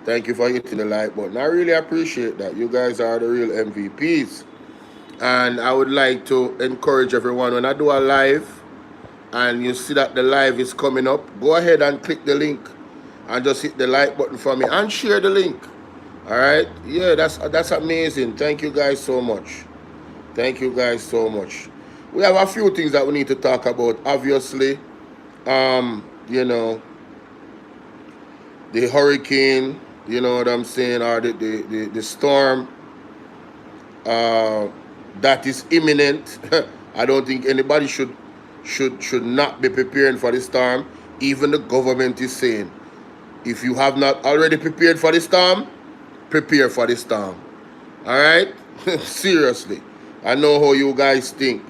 Thank you for hitting the like button. I really appreciate that. You guys are the real MVPs. And I would like to encourage everyone, when I do a live and you see that the live is coming up, go ahead and click the link and just hit the like button for me and share the link. All right? Yeah, that's amazing. Thank you guys so much. Thank you guys so much. We have a few things that we need to talk about. Obviously, you know, the hurricane, you know what I'm saying, or the storm that is imminent. I don't think anybody should not be preparing for the storm. Even the government is saying, if you have not already prepared for the storm, prepare for the storm. All right? Seriously. I know how you guys think.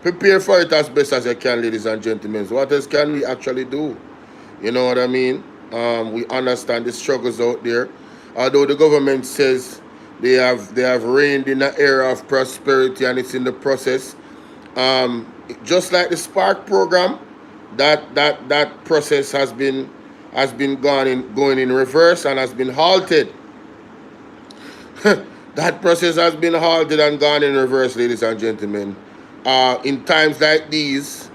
Prepare for it as best as you can, ladies and gentlemen. So what else can we actually do? You know what I mean? We understand the struggles out there. Although the government says they have reigned in an era of prosperity and it's in the process. Just like the Spark program, that process has been going in reverse and has been halted. That process has been halted and gone in reverse, ladies and gentlemen. In times like these,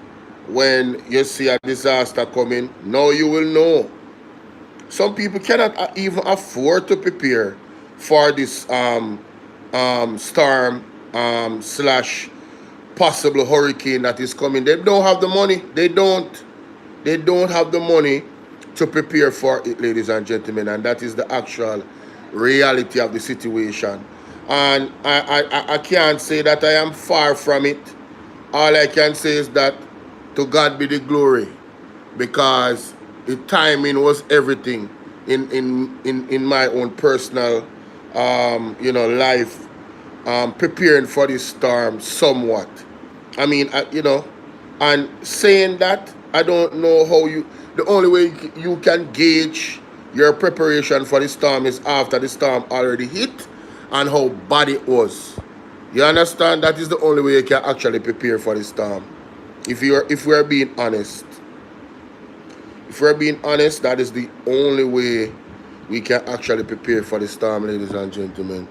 when you see a disaster coming, now you will know. Some people cannot even afford to prepare for this storm slash possible hurricane that is coming. They don't have the money. They don't have the money to prepare for it, ladies and gentlemen. And that is the actual reality of the situation. And I can't say that I am far from it. All I can say is that to God be the glory, because the timing was everything in my own personal life, preparing for this storm somewhat. I mean, and saying that, I don't know how the only way you can gauge your preparation for the storm is after the storm already hit and how bad it was. You understand? That is the only way you can actually prepare for the storm. If we're being honest. If we're being honest, that is the only way we can actually prepare for the storm, ladies and gentlemen.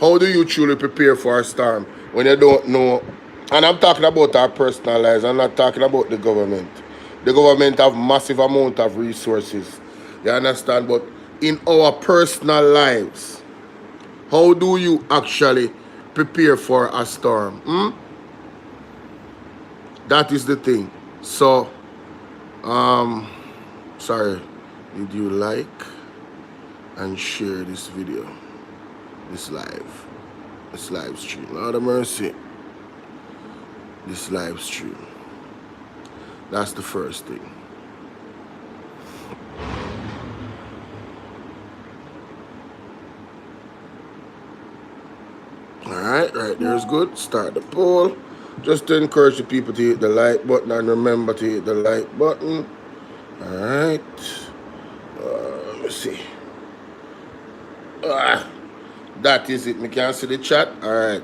How do you truly prepare for a storm when you don't know? And I'm talking about our personal lives. I'm not talking about the government. The government have massive amount of resources. You understand? But in our personal lives, how do you actually prepare for a storm? That is the thing. So, sorry, did you like and share this video, this live stream? Lord of mercy, this live stream. That's the first thing. Alright, right there's good. Start the poll. Just to encourage the people to hit the like button, and remember to hit the like button. Alright. Let me see. That is it. Me can't see the chat. Alright.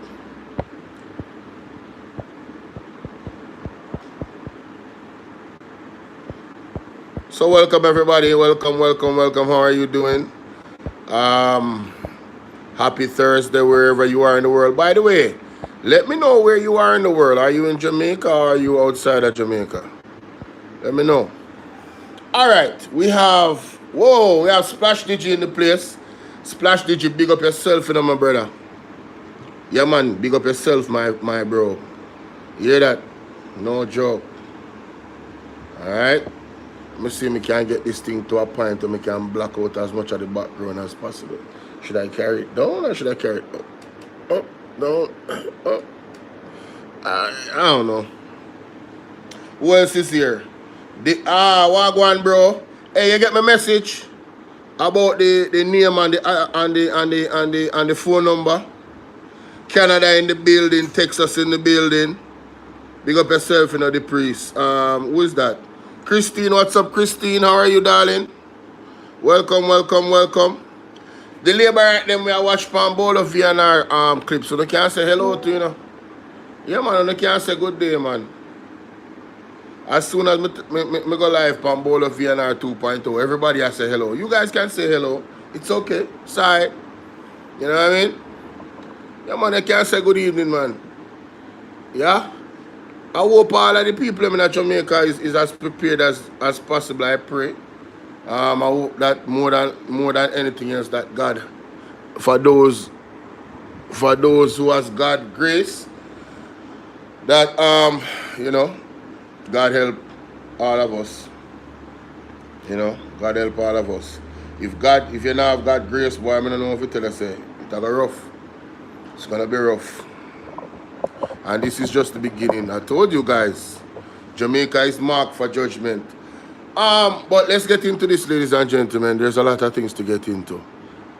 So welcome everybody. Welcome. How are you doing? Happy Thursday wherever you are in the world. By the way, let me know where you are in the world. Are you in Jamaica or are you outside of Jamaica? Let me know. Alright, we have Splash Digi in the place. Splash Digi, big up yourself, my brother. Yeah man, big up yourself, my bro. You hear that? No joke. Alright. Let me see if I can get this thing to a point where I can block out as much of the background as possible. Should I carry it down or should I carry it up? Up, down, up. I don't know. Who else is here? Wagwan, bro. Hey, you get my message about the name and the phone number? Canada in the building, Texas in the building. Big up yourself, the priest. Who is that? Christine, what's up, Christine? How are you, darling? Welcome. The labor right them we watch from Bolo VNR clip, so they can't say hello to you know. Yeah man, they can't say good day, man. As soon as me go live on Bolo VNR 2.0, everybody has say hello. You guys can say hello. It's okay. Sorry. You know what I mean? Yeah, man, I can say good evening, man. Yeah? I hope all of the people in Jamaica is as prepared as possible, I pray. I hope that more than anything else that God, for those who has God grace, that you know, God help all of us. You know, God help all of us. If you not have God grace, boy, I don't know if you tell us it's gonna rough. It's gonna be rough. And this is just the beginning. I told you guys, Jamaica is marked for judgment. But let's get into this, ladies and gentlemen. There's a lot of things to get into.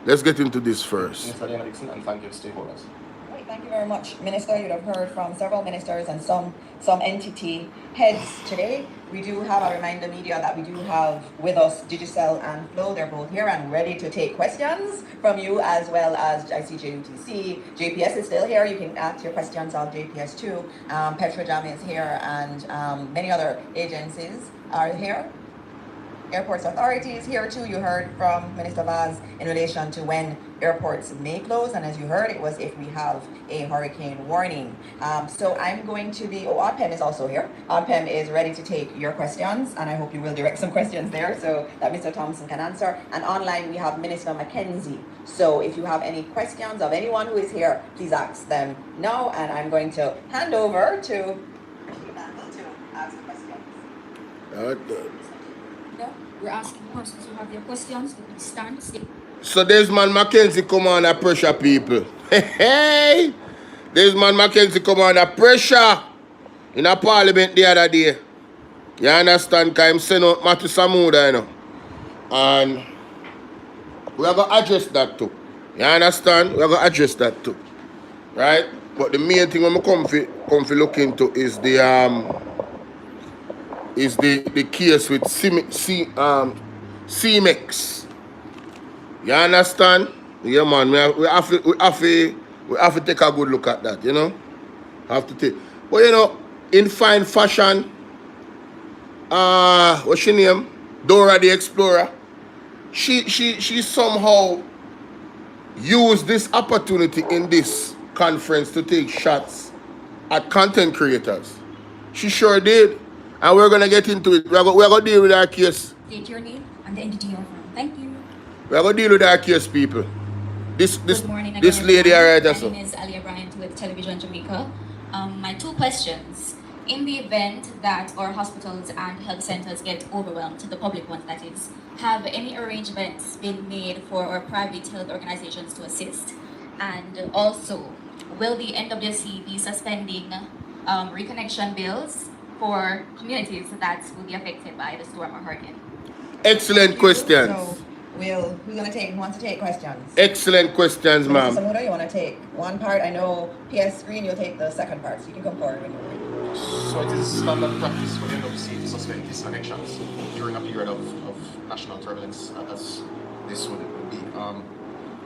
Let's get into this first. Mr. Dixon, and thank you, stakeholders. Right, thank you very much, Minister. You'd have heard from several ministers and some entity heads today. We do have a reminder, media, that we do have with us Digicel and Flo. They're both here and ready to take questions from you, as well as ICJUTC. JPS is still here. You can ask your questions of JPS too. Petrojam is here, and many other agencies are here. Airports Authority is here too. You heard from Minister Vaz in relation to when airports may close, and as you heard, it was if we have a hurricane warning. So I'm going to the, OPEM is also here. OPEM is ready to take your questions, and I hope you will direct some questions there so that Mr. Thompson can answer. And online we have Minister Mackenzie. So if you have any questions of anyone who is here, please ask them now, and I'm going to hand over to Campbell to ask the questions. We're asking persons who have their questions to please stand still. So there's man Mackenzie come on a pressure people. Hey! There's man Mackenzie come on a pressure in a parliament the other day. You understand? Because I'm sending out Matthew Samuda, you know. And we are going to address that too. You understand? We are going to address that too. Right? But the main thing I'm come to look into is the case with CMEX. You understand? Yeah, man. We have to take a good look at that, you know? Have to take. But, you know, in fine fashion, what's her name? Dora the Explorer. She somehow used this opportunity in this conference to take shots at content creators. She sure did. And we're going to get into it. We're going to deal with our case. State your name and the entity you're from. Thank you. We're going to deal with our case, people. Good morning again, this lady right there. My name is Alia Bryant with Television Jamaica. My two questions. In the event that our hospitals and health centers get overwhelmed, the public ones that is, have any arrangements been made for our private health organizations to assist? And also, will the NWC be suspending reconnection bills for communities that will be affected by the storm or hurricane? Excellent questions. So, who's going to take, wants to take questions? Excellent questions, ma'am. Mr. Samuda, you want to take one part? I know PS Green, you'll take the second part, so you can come forward when you're ready. So it is standard practice for the NWC to suspend disconnections during a period of national turbulence, as this would be.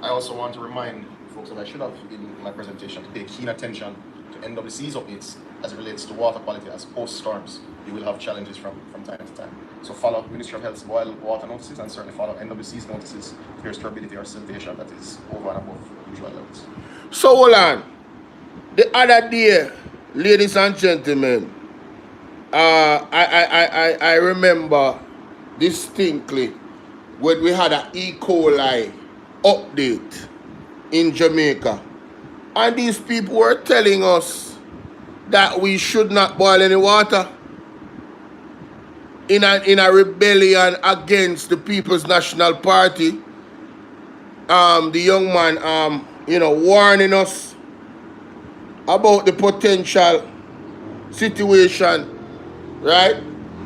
I also want to remind folks that I should have in my presentation to pay keen attention to NWC's updates as it relates to water quality, as post-storms you will have challenges from time to time. So follow Ministry of Health's boil water notices, and certainly follow NWC's notices if there's turbidity or siltation that is over and above usual levels. So hold on. The other day, ladies and gentlemen, I remember distinctly when we had an E. coli update in Jamaica, and these people were telling us that we should not boil any water in a rebellion against the People's National Party. The young man, warning us about the potential situation, right,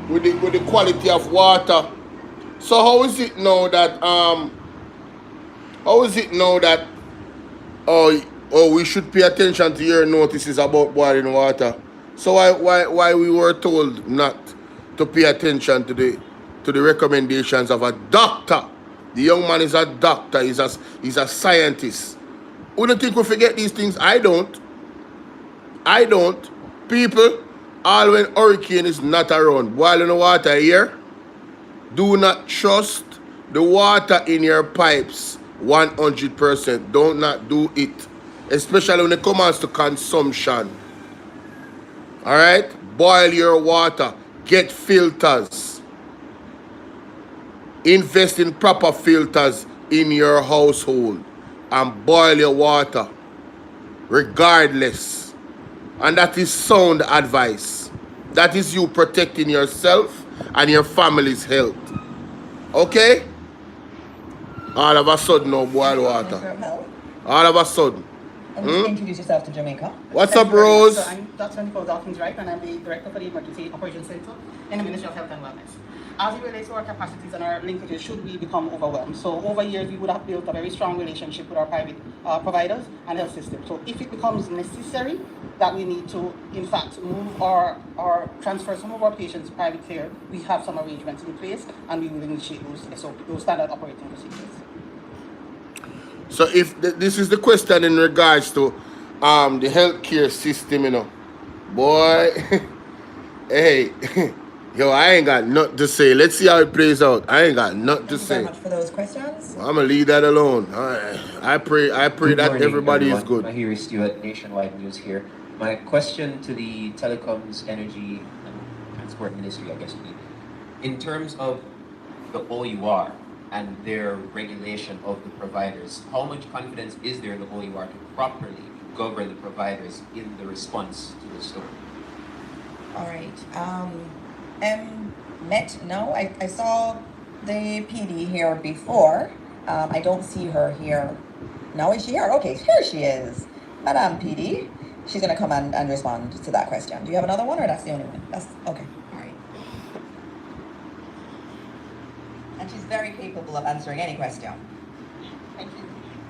with the quality of water. So how is it now that we should pay attention to your notices about boiling water? So why we were told not to pay attention to the recommendations of a doctor? The young man is a doctor. He's a scientist. We don't think we forget these things. I don't. People, all when hurricane is not around, boiling the water here, do not trust the water in your pipes 100%. Don't not do it. Especially when it comes to consumption. Alright? Boil your water. Get filters. Invest in proper filters in your household. And boil your water. Regardless. And that is sound advice. That is you protecting yourself and your family's health. Okay? All of a sudden, no boil water. All of a sudden. And just introduce yourself to Jamaica. What's up, Rose? So I'm Dr. Nicole Dawkins-Wright, and I'm the Director for the Emergency Operations Center in the Ministry of Health and Wellness. As it relates to our capacities and our linkages, should we become overwhelmed? So over years, we would have built a very strong relationship with our private providers and health systems. So if it becomes necessary that we need to, in fact, move or transfer some of our patients to private care, we have some arrangements in place, and we will initiate those standard operating procedures. So if this is the question in regards to the healthcare system, you know, boy, hey, yo, I ain't got nothing to say. Let's see how it plays out. I ain't got nothing to say. Thank you very much for those questions. I'm gonna leave that alone. I pray Good that morning, everybody everyone. is good. Mahiri Stewart, Nationwide News here. My question to the Telecoms, Energy, and Transport Ministry, I guess would be, in terms of the OUR and their regulation of the providers, how much confidence is there in the OUR to properly govern the providers in the response to the storm? All right. Met? No, I saw the PD here before. I don't see her here. No, is she here? Okay, here she is. Madam PD. She's going to come and respond to that question. Do you have another one, or that's the only one? That's okay. All right. And she's very capable of answering any question. Thank you.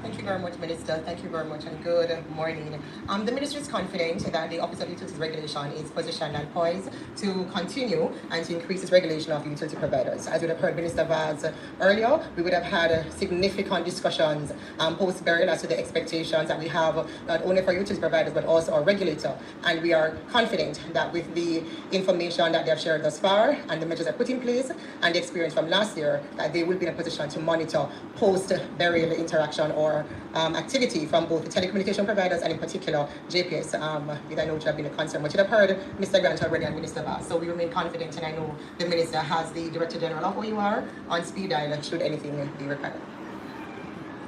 Thank you very much, Minister. Thank you very much, and good morning. The Ministry is confident that the Office of Utilities Regulation is positioned and poised to continue and to increase its regulation of utility providers. As you would have heard Minister Vaz earlier, we would have had significant discussions post-burial as to the expectations that we have not only for utility providers but also our regulator. And we are confident that with the information that they have shared thus far and the measures they put in place and the experience from last year, that they will be in a position to monitor post-burial interaction or activity from both the telecommunication providers and in particular JPS, I know which have been a concern, but you have heard Mr. Grant already and Minister Bass. So we remain confident, and I know the Minister has the Director General of OUR on speed dial should anything be required.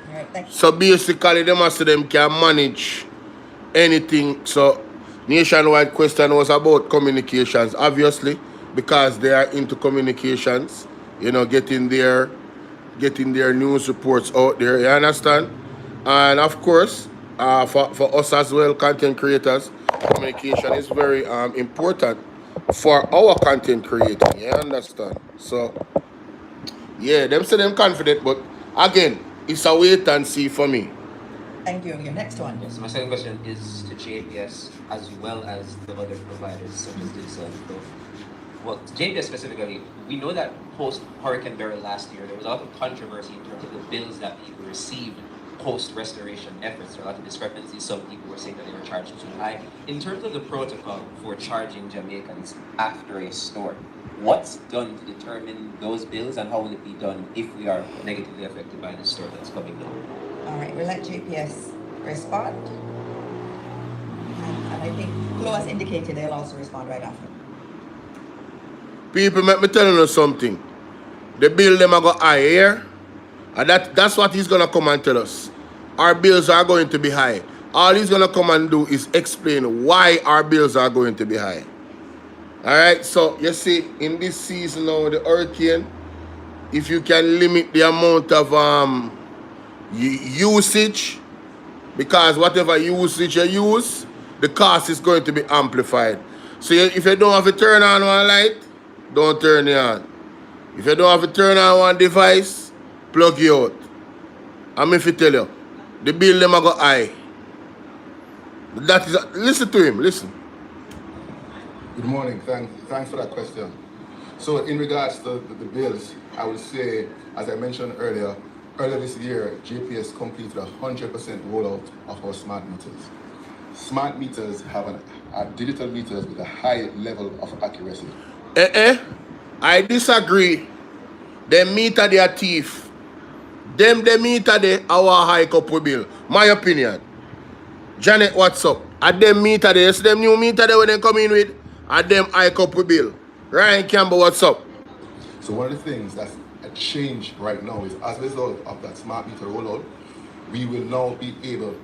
All right, thank you. So basically, them can manage anything. So Nationwide question was about communications, obviously, because they are into communications, you know, getting their news reports out there, you understand? And of course, for us as well, content creators, communication is very important for our content creating, you understand? So, yeah, them say them confident, but again, it's a wait and see for me. Thank you. Your next one. Yes, my second question is to JPS as well as the other providers such as this. Well, JPS specifically, we know that post-Hurricane Beryl last year, there was a lot of controversy in terms of the bills that people received post-restoration efforts. There were a lot of discrepancies. Some people were saying that they were charged too high. In terms of the protocol for charging Jamaicans after a storm, what's done to determine those bills, and how will it be done if we are negatively affected by the storm that's coming down? All right, we'll let JPS respond. And I think Flo has indicated they'll also respond right after. People, let me tell you something. The bill them are go high here. And that's what he's gonna come and tell us. Our bills are going to be high. All he's gonna come and do is explain why our bills are going to be high. Alright, so you see, in this season now, the hurricane, if you can limit the amount of usage, because whatever usage you use, the cost is going to be amplified. So if you don't have to turn on one light, don't turn it on. If you don't have to turn on one device, plug it out. I'm if you tell you, the bill them are go high. That is, listen to him, listen. Good morning, thanks for that question. So in regards to the bills, I would say, as I mentioned earlier this year, JPS completed 100% rollout of our smart meters. smart meters are digital meters with a high level of accuracy. I disagree. Them meter their thief. Them meter they our high couple bill. My opinion. Janet, what's up? At them meter they, see them new meter they when they come in with, at them high couple bill. Ryan Campbell, what's up? So one of the things that's a change right now is as a result of that smart meter rollout, we will now be able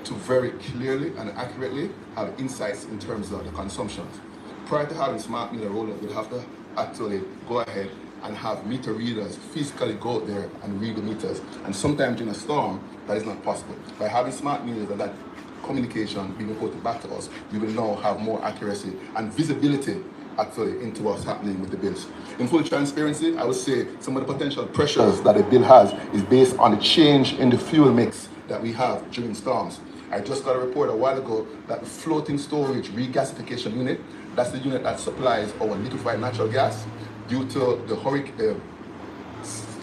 to very clearly and accurately have insights in terms of the consumptions. Prior to having smart meter rollout, we'd have to actually go ahead and have meter readers physically go out there and read the meters. And sometimes in a storm, that is not possible. By having smart meters and that communication being reported back to us, we will now have more accuracy and visibility actually into what's happening with the bills. In full transparency, I would say some of the potential pressures that a bill has is based on the change in the fuel mix that we have during storms. I just got a report a while ago that the floating storage regasification unit, that's the unit that supplies our liquefied natural gas, due to the hurricane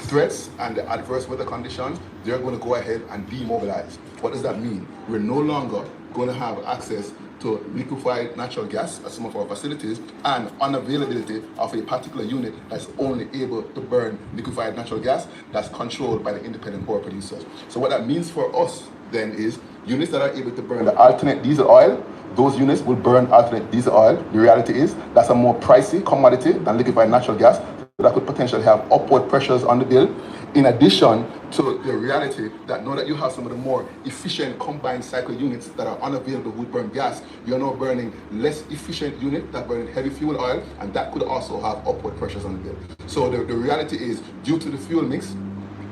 threats and the adverse weather conditions, they're going to go ahead and demobilize. What does that mean? We're no longer going to have access to liquefied natural gas at some of our facilities and unavailability of a particular unit that's only able to burn liquefied natural gas that's controlled by the independent power producers. So what that means for us then is units that are able to burn the alternate diesel oil, those units will burn alternate diesel oil. The reality is that's a more pricey commodity than liquefied natural gas. That could potentially have upward pressures on the bill. In addition to the reality that now that you have some of the more efficient combined cycle units that are unavailable who burn gas, you're now burning less efficient unit that burn heavy fuel oil, and that could also have upward pressures on the bill. So the reality is, due to the fuel mix,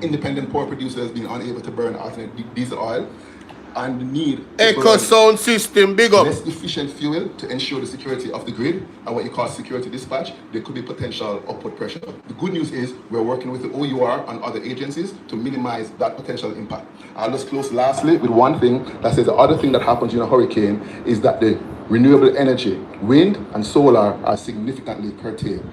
independent power producers being unable to burn alternate diesel oil, and the need Echo sound system, big up. less efficient fuel to ensure the security of the grid and what you call security dispatch, there could be potential upward pressure. The good news is we're working with the OUR and other agencies to minimize that potential impact. I'll just close lastly with one thing that says the other thing that happens in a hurricane is that the renewable energy, wind and solar, are significantly curtailed.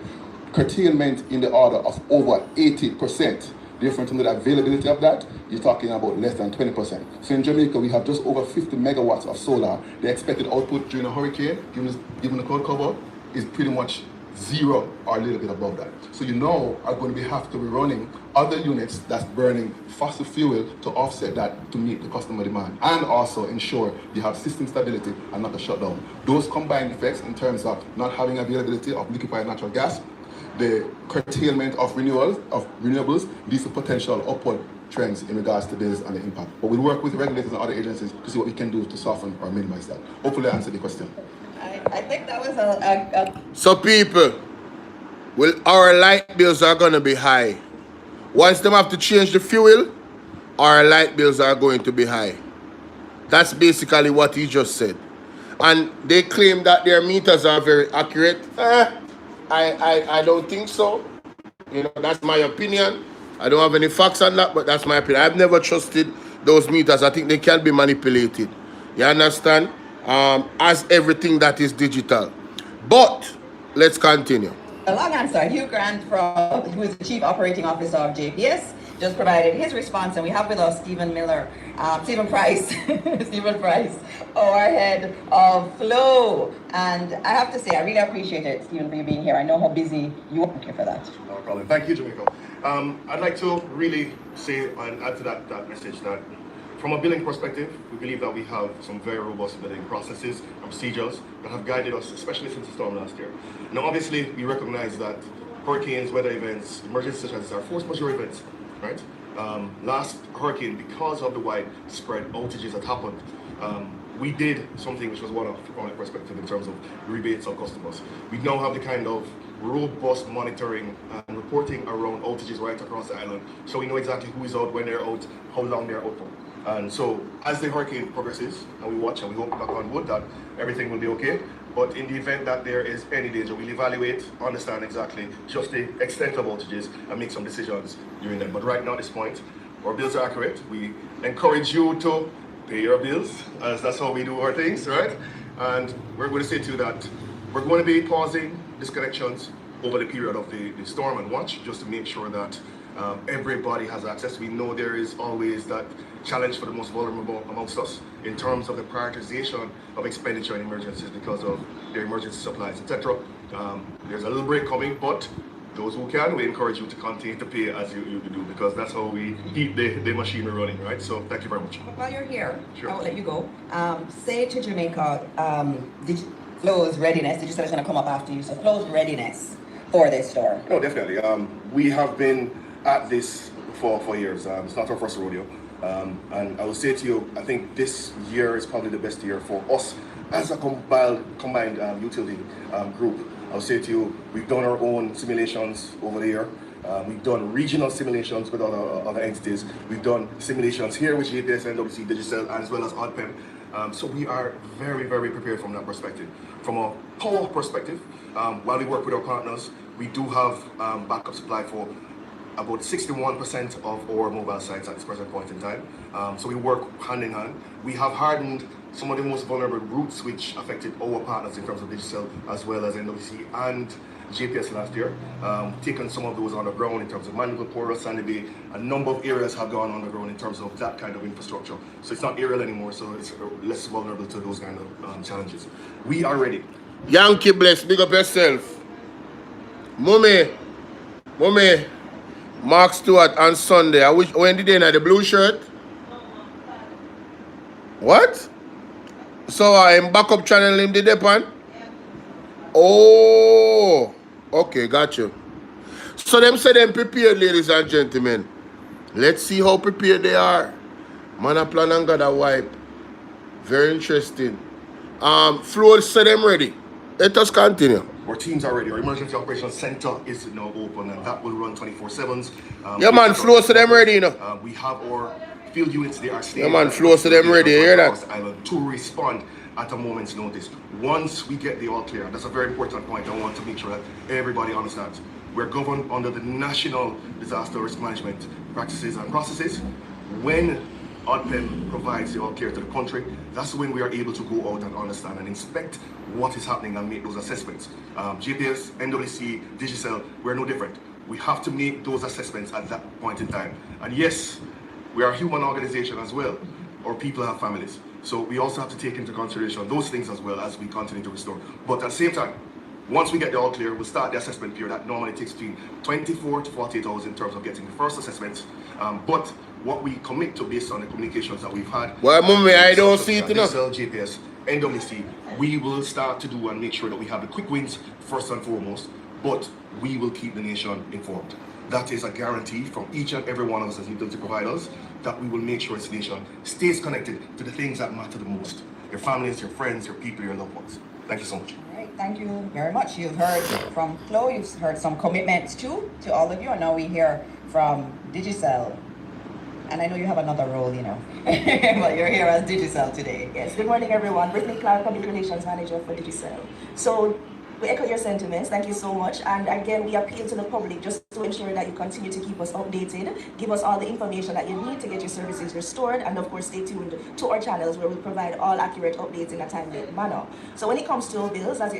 Curtailment in the order of over 80%. Different from the availability of that, you're talking about less than 20%. So in Jamaica, we have just over 50 megawatts of solar. The expected output during a hurricane, given the cloud cover, is pretty much zero or a little bit above that. So you now are going to have to be running other units that's burning fossil fuel to offset that to meet the customer demand and also ensure you have system stability and not a shutdown. Those combined effects in terms of not having availability of liquefied natural gas, the curtailment of renewables leads to potential upward trends in regards to bills and the impact. But we'll work with regulators and other agencies to see what we can do to soften or minimize that. Hopefully I answered the question. I think that was a So people, well, our light bills are going to be high. Once them have to change the fuel, our light bills are going to be high. That's basically what he just said. And they claim that their meters are very accurate. I don't think so. You know, that's my opinion. I don't have any facts on that, but that's my opinion. I've never trusted those meters. I think they can be manipulated. You understand? As everything that is digital. But let's continue. A long answer. Hugh Grant, who is the Chief Operating Officer of JPS, just provided his response, and we have with us Stephen Price, Stephen Price, our head of Flow. And I have to say, I really appreciate it, Stephen, for you being here. I know how busy you are. Thank you for that. No problem. Thank you, Jamaica. I'd like to really say and add to that message that from a billing perspective, we believe that we have some very robust billing processes and procedures that have guided us, especially since the storm last year. Now, obviously, we recognize that hurricanes, weather events, emergency situations are force majeure events, right? Last hurricane, because of the widespread outages that happened, we did something which was one-off from my perspective in terms of rebates of customers. We now have the kind of robust monitoring and reporting around outages right across the island, so we know exactly who is out, when they're out, how long they're out for. And so as the hurricane progresses, and we watch and we hope, back on wood, that everything will be okay. But in the event that there is any danger, we'll evaluate, understand exactly just the extent of outages, and make some decisions during them. But right now at this point, our bills are accurate. We encourage you to pay your bills, as that's how we do our things, right? And we're going to say to you that we're going to be pausing disconnections over the period of the storm and watch, just to make sure that Everybody has access. We know there is always that challenge for the most vulnerable amongst us in terms of the prioritization of expenditure in emergencies because of their emergency supplies, etc. There's a little break coming, but those who can, we encourage you to continue to pay as you do, because that's how we keep the machinery running, right? So thank you very much. But while you're here, Sure. I will let you go. Say to Jamaica, Flo's readiness. Digicel is going to come up after you. So Flo's readiness for this store. No, definitely. We have been at this for years. It's not our first rodeo. And I will say to you, I think this year is probably the best year for us as a combined utility group. I'll say to you, we've done our own simulations over the year. We've done regional simulations with other entities. We've done simulations here with JPS, NWC, Digicel, as well as ODPEM. So we are very, very prepared from that perspective. From a power perspective, while we work with our partners, we do have backup supply for about 61% of our mobile sites at this present point in time. So we work hand in hand. We have hardened some of the most vulnerable routes which affected our partners in terms of Digicel as well as NWC and JPS last year. Taken some of those on the ground in terms of Mandeville, Port, Sandy Bay. A number of areas have gone on the ground in terms of that kind of infrastructure. So it's not aerial anymore, so it's less vulnerable to those kind of challenges. We are ready. Yankee bless, big up yourself. Mummy, Mark Stewart on Sunday. When did they have the blue shirt? What? So I'm backup channel him the depan? Oh, okay, got you. So them say them prepared, ladies and gentlemen. Let's see how prepared they are. Man a plan and got a wipe. Very interesting. Flo said them ready. Let us continue. Our teams are ready. Our emergency operations center is now open, and that will run 24/7. Yeah, man, Flo said them ready, you know. We have our field units. They are staying. Yeah, man, Flo said them ready. You hear that? Across the island to respond at a moment's notice. Once we get the all clear, that's a very important point. I want to make sure that everybody understands. We're governed under the National Disaster Risk Management Practices and Processes. When ODPEM provides the all clear to the country, that's when we are able to go out and understand and inspect what is happening and make those assessments. GPS, NWC, Digicel, we're no different. We have to make those assessments at that point in time. And yes, we are a human organization as well. Our people have families. So we also have to take into consideration those things as well as we continue to restore. But at the same time, once we get the all clear, we'll start the assessment period. That normally takes between 24 to 48 hours in terms of getting the first assessments. But what we commit to based on the communications that we've had. Well, Mummy, I don't see it enough. GPS, NWC, we will start to do and make sure that we have the quick wins first and foremost, but we will keep the nation informed. That is a guarantee from each and every one of us as utility providers that we will make sure this nation stays connected to the things that matter the most. Your families, your friends, your people, your loved ones. Thank you so much. All right, thank you very much. You've heard from Flo, you've heard some commitments too, to all of you, and now we hear from Digicel. And I know you have another role, you know, but you're here as Digicel today. Yes, good morning everyone. Brittany Clark, Public Relations Manager for Digicel. So we echo your sentiments, thank you so much. And again, we appeal to the public just to ensure that you continue to keep us updated, give us all the information that you need to get your services restored, and of course stay tuned to our channels where we provide all accurate updates in a timely manner. So when it comes to bills, as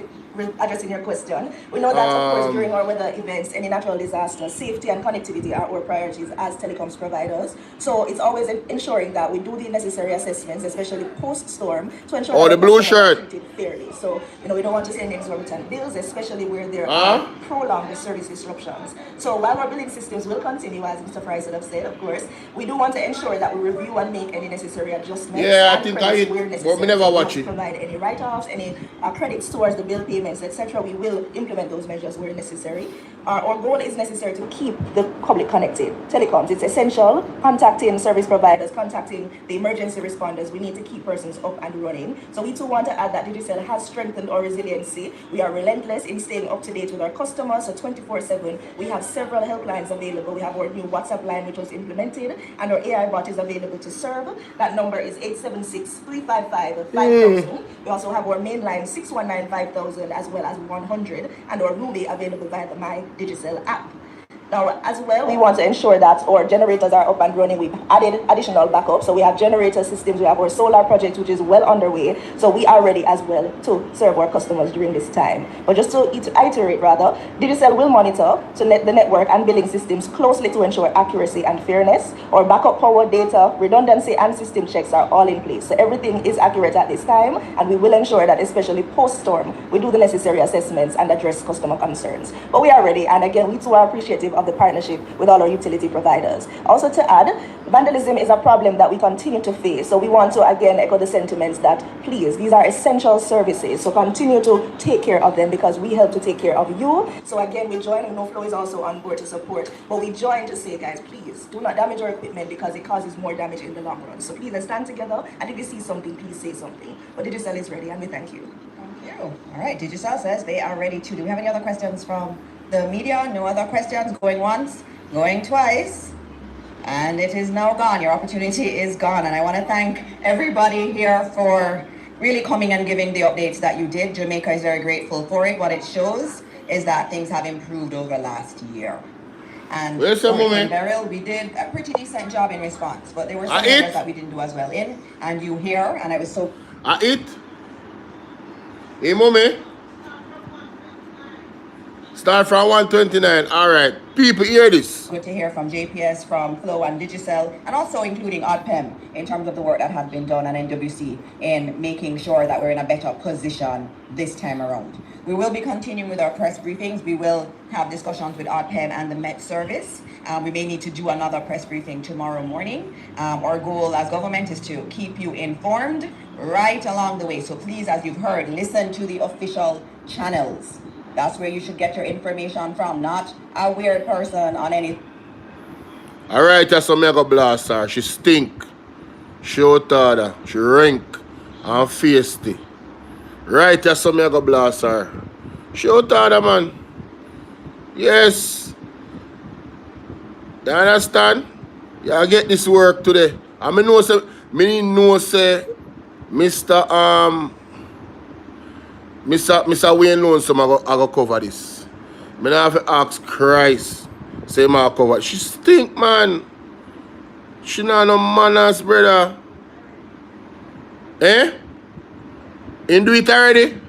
addressing your question, we know that of course during our weather events, any natural disasters, safety and connectivity are our priorities as telecoms providers. So it's always ensuring that we do the necessary assessments, especially post-storm, to ensure that the blue shirt are treated fairly. So we don't want to send exorbitant bills, especially where there are prolonged service disruptions. So while our billing systems will continue, as Mr. Price would have said, of course, we do want to ensure that we review and make any necessary adjustments. Yeah, I think but we never watch it. Provide any write-offs, any credits towards the bill payments, etc. We will implement those measures where necessary. Our goal is necessary to keep the public connected. Telecoms, it's essential. Contacting service providers, contacting the emergency responders. We need to keep persons up and running. So we too want to add that Digicel has strengthened our resiliency. We are relentless in staying up to date with our customers. So 24/7, we have several helplines available. We have our new WhatsApp line, which was implemented, and our AI bot is available to serve. That number is 876-355-5000. We also have our main line 619-5000 as well as 100, and our Ruby available via the My Digicel app. Now, as well, we want to ensure that our generators are up and running. We've added additional backup. So we have generator systems. We have our solar project, which is well underway. So we are ready as well to serve our customers during this time. But just to iterate rather, Digicel will monitor to let the network and billing systems closely to ensure accuracy and fairness. Our backup power, data, redundancy, and system checks are all in place. So everything is accurate at this time, and we will ensure that, especially post-storm, we do the necessary assessments and address customer concerns. But we are ready, and again, we too are appreciative of the partnership with all our utility providers. Also to add, vandalism is a problem that we continue to face. So we want to again echo the sentiments that please, these are essential services. So continue to take care of them because we help to take care of you. So again, we join, and NoFlow is also on board to support. But we join to say, guys, please do not damage our equipment because it causes more damage in the long run. So please, let's stand together. And if you see something, please say something. But Digicel is ready, and we thank you. Thank you. All right, Digicel says they are ready too. Do we have any other questions from the media? No other questions? Going once, going twice, and it is now gone. Your opportunity is gone, and I want to thank everybody here for really coming and giving the updates that you did. Jamaica is very grateful for it. What it shows is that things have improved over last year. And Beryl, we did a pretty decent job in response, but there were some areas that we didn't do as well in, and you here, and I was so... Hey, mommy. Start from 129. All right. People hear this. Good to hear from JPS, from Flow and Digicel, and also including ODPEM in terms of the work that has been done and NWC in making sure that we're in a better position this time around. We will be continuing with our press briefings. We will have discussions with ODPEM and the Met Service. We may need to do another press briefing tomorrow morning. Our goal as government is to keep you informed right along the way. So please, as you've heard, listen to the official channels. That's where you should get your information from, not a weird person on any. All right, that's a mega blaster. She stink. She outada. She rank. And feisty. Right, that's a mega blaster. She outada, man. Yes. You understand? Yeah, I get this work today. I mean, know say, Mr. Wayne Lonesome, I go cover this. I have to ask Christ. Say, I cover. She stink, man. She not no manners, brother. Eh? You do it already?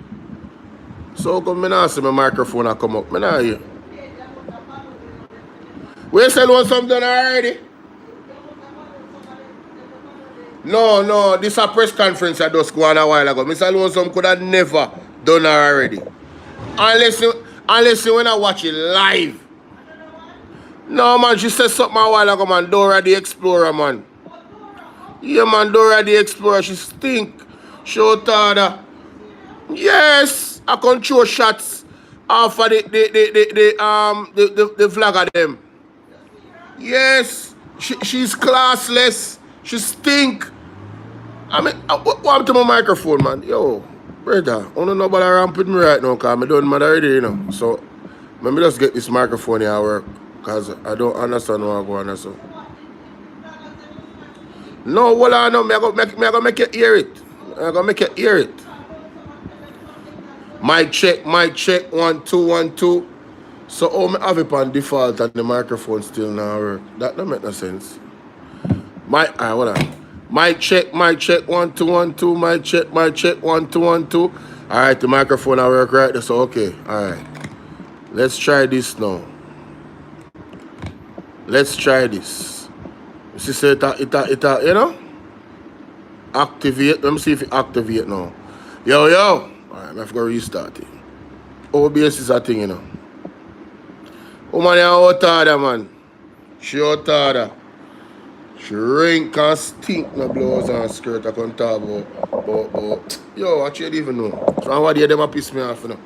So come, I not see my microphone I come up. I not hear. We said one something done already? No, this is a press conference I just go on a while ago. Mr. Lonesome could have never done her already. Unless you wanna watch it live. No, man, she said something a while ago, man. Dora the Explorer, man. Yeah, man, Dora the Explorer, she stink. She outada. Yes, I control shots off of the flag of them. Yes, she's classless. She stink. I mean, what happened to my microphone, man? Yo, brother, I don't know about around with me right now, because I don't matter already, you know. So, let me just get this microphone here at work, because I don't understand what I'm going on. So. No, well, I know, I'm going to make you hear it. I'm going to make you hear it. Mic check, 1 2 1 2. So, I have it on default and the microphone still now work. That don't make no sense. Alright, hold on. Mic check, 1 2 1 2. Mic check, 1 2 1 2. Alright, the microphone will work right there, so okay. Alright. Let's try this now. Let's try this. You see, say it, you know? Activate. Let me see if it activate now. Yo. Alright, I have to restart it. OBS is a thing, you know. Oh man, you're outada, man. She outada. She rank and stink no blouse and skirt I can talk about. Yo, I can't even know. From what day them a piss me off, you know.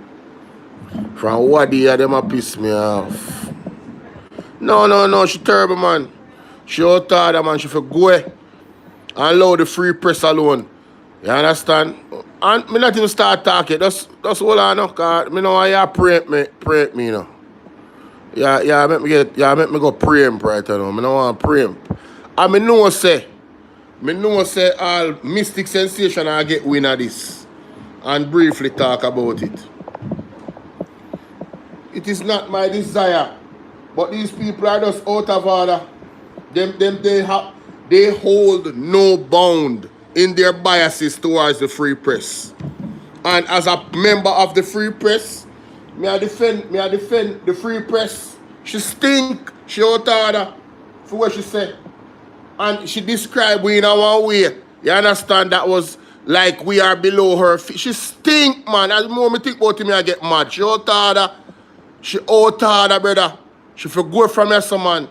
From what day them a piss me off. No, she terrible, man. She outada, man. She for go and allow the free press alone. You understand? And me not even start talking. That's all I know, cause me know why you print me, you know. Yeah, make me go preempt right now. I don't want to preempt. And I know say all Mystic Sensation I get win of this. And briefly talk about it. It is not my desire But these people are just out of order. They hold no bound in their biases towards the free press. And as a member of the free press, me I defend the free press. She stink, she out of order for what she said. And she described we in our way. You understand? That was like we are below her feet. She stink, man. As more me think about it, me I get mad. She out of order. She out of order, brother. She for go from here, some man.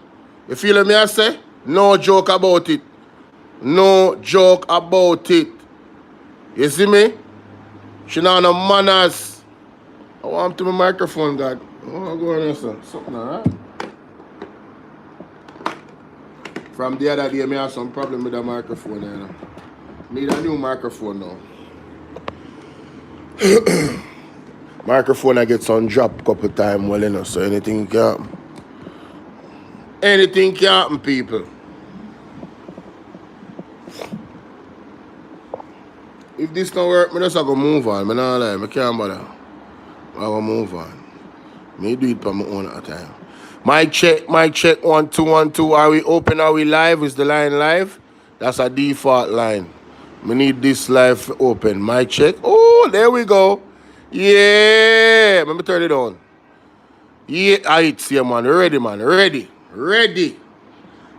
You feel me I say? No joke about it. No joke about it. You see me? She not no manners. I want to my microphone, God. Oh, go on here, sir. Something, alright? From the other day, I have some problem with the microphone. You know? Need a new microphone now. Microphone I get some drop couple times, well, you know, so anything can happen. Anything can happen, people. If this don't work, I just have to move on. I don't lie, I can't bother. I will move on. Me do it for my own at a time. Mic check, 1 2 1 2. Are we open? Are we live? Is the line live? That's a default line. We need this live open. Mic check. Oh, there we go. Yeah. Let me turn it on. Yeah, it's here, man. Ready, man. Ready.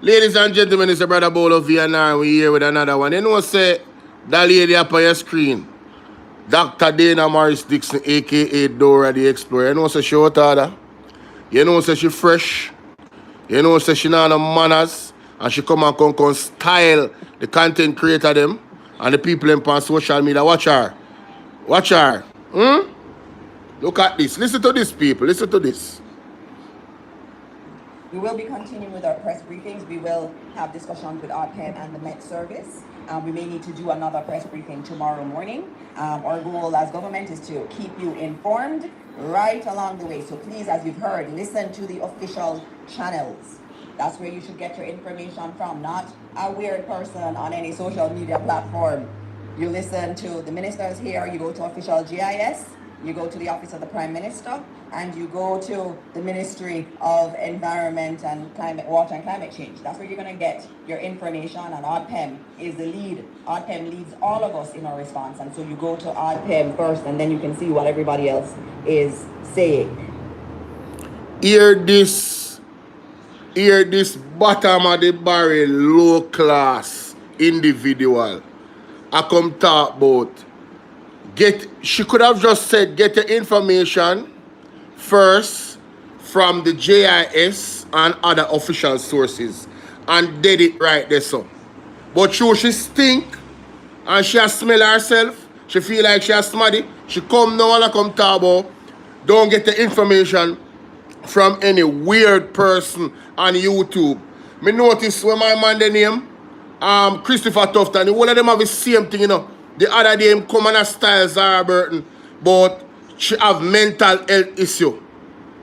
Ladies and gentlemen, it's your brother Bolo VNR. We're here with another one. You know, say that lady up on your screen. Dr. Dana Morris Dixon, a.k.a. Dora the Explorer. You know, say she out order. You know, say she fresh. You know, say she not no manners. And she come style the content creator them and the people in on social media. Watch her. Look at this. Listen to this, people. Listen to this. We will be continuing with our press briefings. We will have discussions with RPEM and the Met Service. We may need to do another press briefing tomorrow morning. Our goal as government is to keep you informed right along the way. So please, as you've heard, listen to the official channels. That's where you should get your information from, not a weird person on any social media platform. You listen to the ministers here, you go to official GIS, you go to the Office of the Prime Minister, and you go to the Ministry of Environment and Water and Climate Change. That's where you're going to get your information, and ODPEM is the lead. ODPEM leads all of us in our response, and so you go to ODPEM first, and then you can see what everybody else is saying. Hear this bottom of the barrel, low class individual. I come talk about she could have just said get the information first from the JIS and other official sources and did it right there, so. But she stink and she has smell herself. She feel like she has smarty. She come now and I come talk about don't get the information from any weird person on YouTube. Me notice when my man the name Christopher Tufton, all of them have the same thing, you know. The other day him come on a style Zara Burton, but she have mental health issue.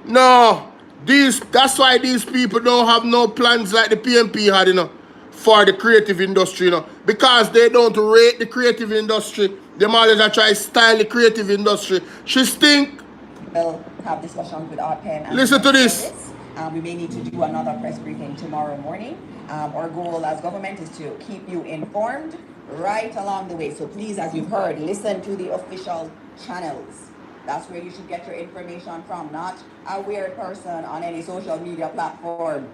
No, that's why these people don't have no plans like the PMP had, you know, for the creative industry, you know, because they don't rate the creative industry. Them always try to style the creative industry. She stink. We'll have discussions with RPEM. Listen to this. We may need to do another press briefing tomorrow morning. Our goal as government is to keep you informed right along the way. So please, as you've heard, listen to the official channels. That's where you should get your information from, not a weird person on any social media platform.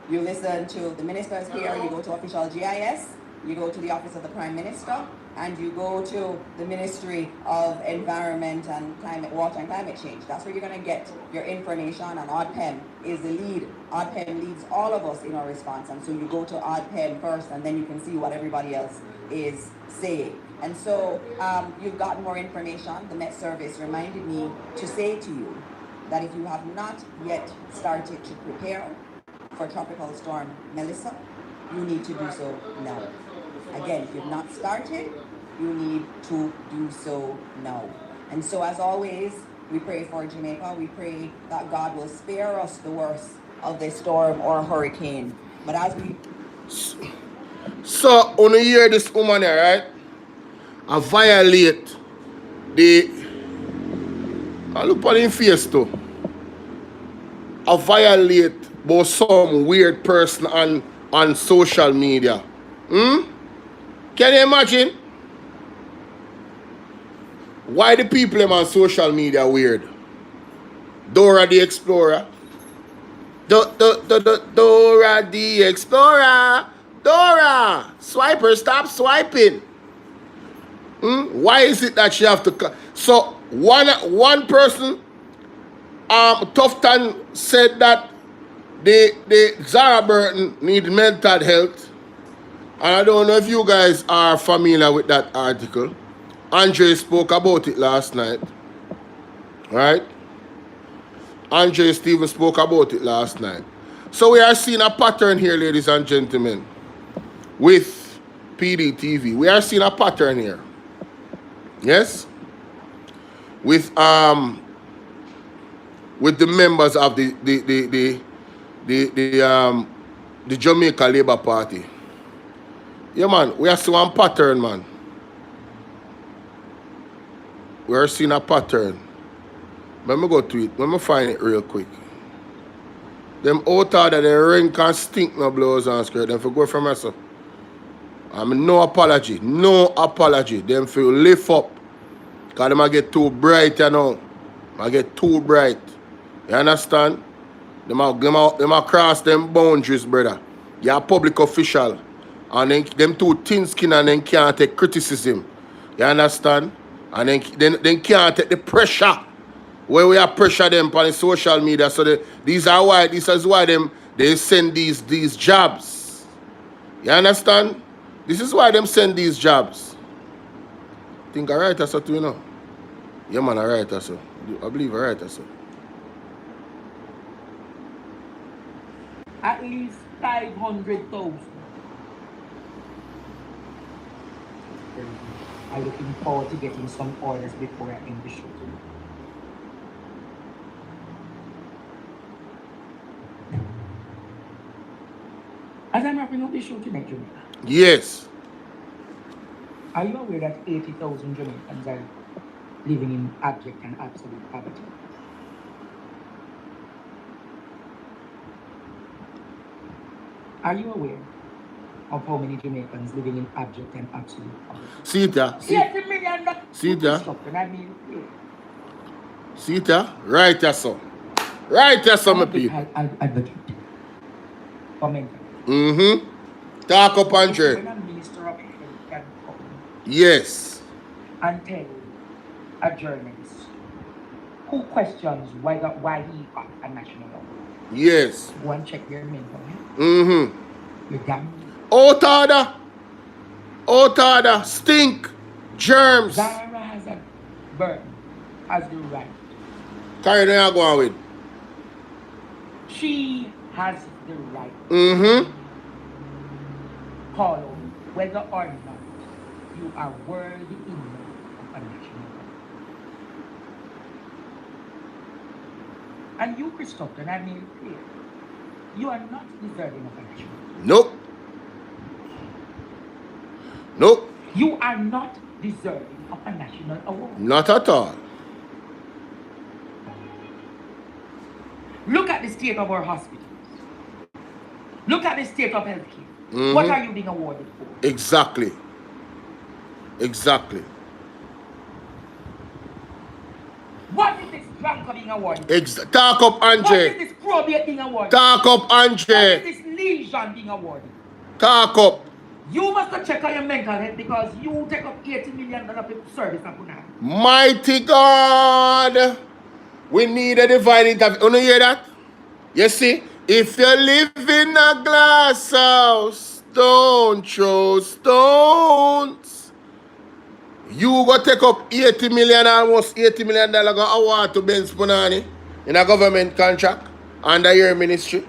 You listen to the ministers here, you go to official GIS, you go to the Office of the Prime Minister, and you go to the Ministry of Environment and Water and Climate Change. That's where you're going to get your information, and ODPEM is the lead. ODPEM leads all of us in our response, and so you go to ODPEM first, and then you can see what everybody else is saying. And so you've gotten more information. The Met Service reminded me to say to you that if you have not yet started to prepare for Tropical Storm Melissa, you need to do so now. Again, if you've not started, you need to do so now. And so as always, we pray for Jamaica. We pray that God will spare us the worst of this storm or hurricane. But as we... So, on you hear this woman here, right? I violate the... I look at him face too. I violate about some weird person on social media. Can you imagine? Why the people them on social media weird? Dora the Explorer. Dora the Explorer. Dora! Swiper, stop swiping. Why is it that she have to... So, one person, Tufton said that the Zara Burton need mental health. And I don't know if you guys are familiar with that article. Andre spoke about it last night. Right? Andre Stevens spoke about it last night. So we are seeing a pattern here, ladies and gentlemen, with PDTV. We are seeing a pattern here. Yes? With the members of the Jamaica Labour Party. Yeah, man, we are seeing one pattern, man. We are seeing a pattern. Let me go to it. Let me find it real quick. Them out of the ring can stink no blows and skirt. Them for go from us. I mean, no apology. No apology. Them feel lift up. Because them get too bright, you know. I get too bright. You understand? Them cross them boundaries, brother. You're a public official. And then them too thin skin and then can't take criticism. You understand? And then can't take the pressure. Where we have pressure them on the social media. So this is why they send these jobs. You understand? This is why them send these jobs. Think I right or so too, you know? Yeah, man, I right or so. I believe I right or so. At least 500,000. I'm looking forward to getting some orders before I end the show. As I'm wrapping up the show tonight, Jamaica. Yes. Are you aware that 80,000 Jamaicans are living in abject and absolute poverty? Are you aware of how many Jamaicans living in abject and absolute poverty? See it there. See it there. See it there. Right there, so. Right there, so, my people. I advocate for mental. Talk up, Andre. When a minister of health can come yes. and tell a journalist who questions why he got a national award. Yes. Go and check their mental health. You're damn. Out order, stink, germs. Zara has a burden, has the right. Carry on going with. She has the right. Call on whether or not you are worthy enough of a national award. And you, Christopher, I made it clear, you are not deserving of a national award. Nope. You are not deserving of a national award. Not at all. Look at the state of our hospitals. Look at the state of healthcare. What are you being awarded for? Exactly. What is this drunk being awarded? Talk up, Andre. What is this probate being awarded? Talk up, Andre. What is this lesion being awarded? Talk up. You must check on your mental health because you take up $80 million for service. Mighty God. We need a divine intervention. You hear that? You see? If you live in a glass house, don't throw stones. You go take up almost $80 million award to Ben Spunani in a government contract under your ministry.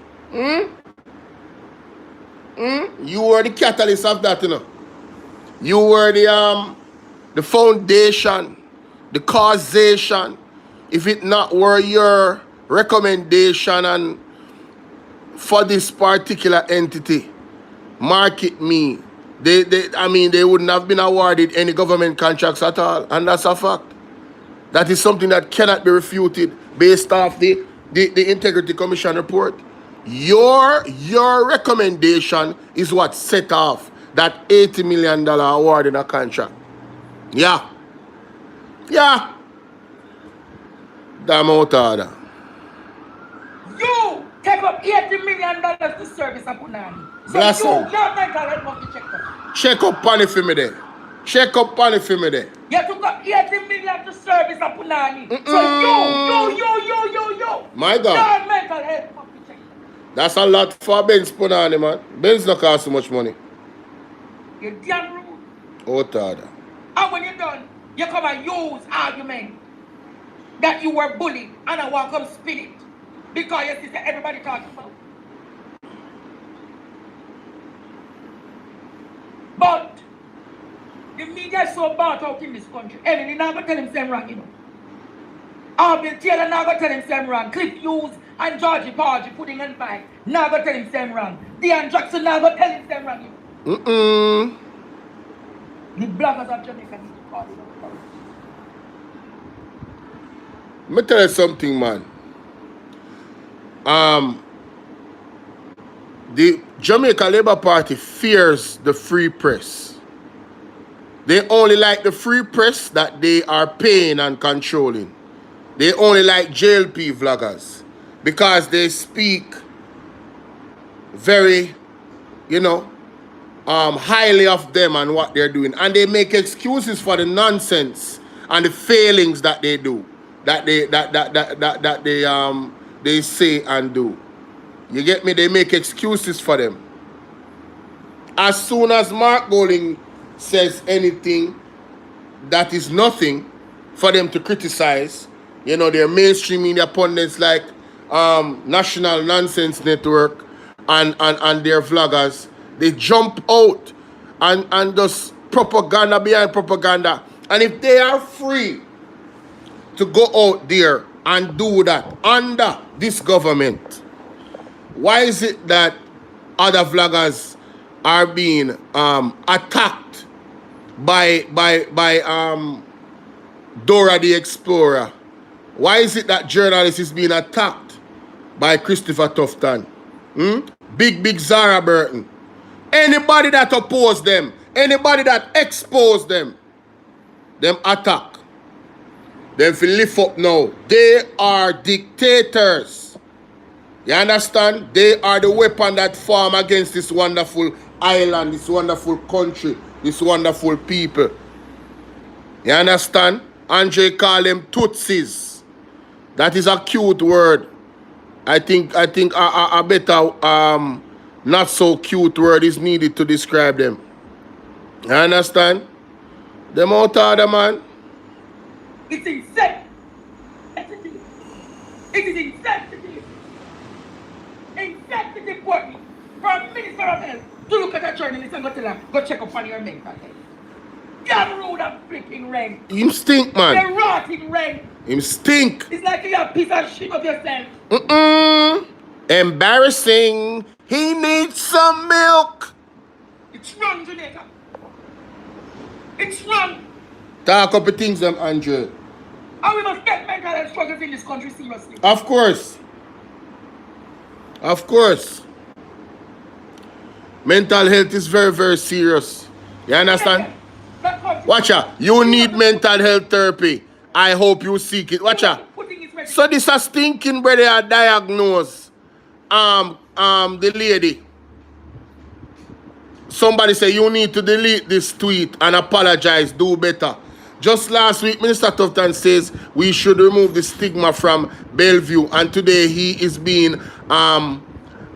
You were the catalyst of that, you know. You were the foundation, the causation. If it not were your recommendation and for this particular entity, Market Me, they wouldn't have been awarded any government contracts at all, and that's a fact. That is something that cannot be refuted based off the Integrity Commission report. Your recommendation is what set off that $80 million award in a contract. Yeah. Yeah. Damn out order. You take up $80 million to service a punani. So Bless you, him. your mental health must be checked up. Check up on it for me there. Check up on it for me there. You took up $80 million to service a punani. So you. My God. Your mental health must be checked up. That's a lot for Ben's punani, man. Ben's not cost so much money. You're damn rude. Out order. And when you're done, you come and use argument that you were bullied and I want to come spin it. Because you see everybody talking about. But the media is so bought out in this country. Emily now going to tell him same wrong, you know. Bill Taylor now going to tell him same wrong. Cliff Hughes and Georgie Porgy putting in fight. Now going to tell him same wrong. Deion Jackson now going to tell him same wrong, you know. The bloggers of Jamaica need to call it up. Let me tell you something, man. The Jamaica Labour Party fears the free press. They only like the free press that they are paying and controlling. They only like JLP vloggers because they speak very, highly of them and what they're doing. And they make excuses for the nonsense and the failings that they do, that they say and do. You get me? They make excuses for them. As soon as Mark Bowling says anything that is nothing for them to criticize, their mainstream media pundits like National Nonsense Network and their vloggers, they jump out and just propaganda behind propaganda. And if they are free to go out there and do that under this government, why is it that other vloggers are being attacked by Dora the Explorer? Why is it that journalists is being attacked by Christopher Tufton? Big Zara Burton. Anybody that oppose them, anybody that expose them attack. Them feel lift up now. They are dictators. You understand? They are the weapon that form against this wonderful island, this wonderful country, this wonderful people. You understand? Andre call them Tutsis. That is a cute word. I think a better not so cute word is needed to describe them. You understand? Them out of the man. It's insane. It is insensitive. Insensitive for me, for a minister of health, to look at a journalist and go tell her, go check up on your mental health. Damn rude and freaking rank. Him stink, man. They're rotting rank. Him stink. It's like you have a piece of shit of yourself. Embarrassing. He needs some milk. It's wrong, Jamaica. It's wrong. Talk up the things, Andrew. And we must get mental health struggles in this country seriously. Of course. Of course. Mental health is very, very serious. You understand? Watch out. You need mental health therapy. I hope you seek it. Watch out. So this a stinking brother I diagnose the lady. Somebody say you need to delete this tweet and apologize, do better. Just last week, Minister Tufton says we should remove the stigma from Bellevue, and today he is being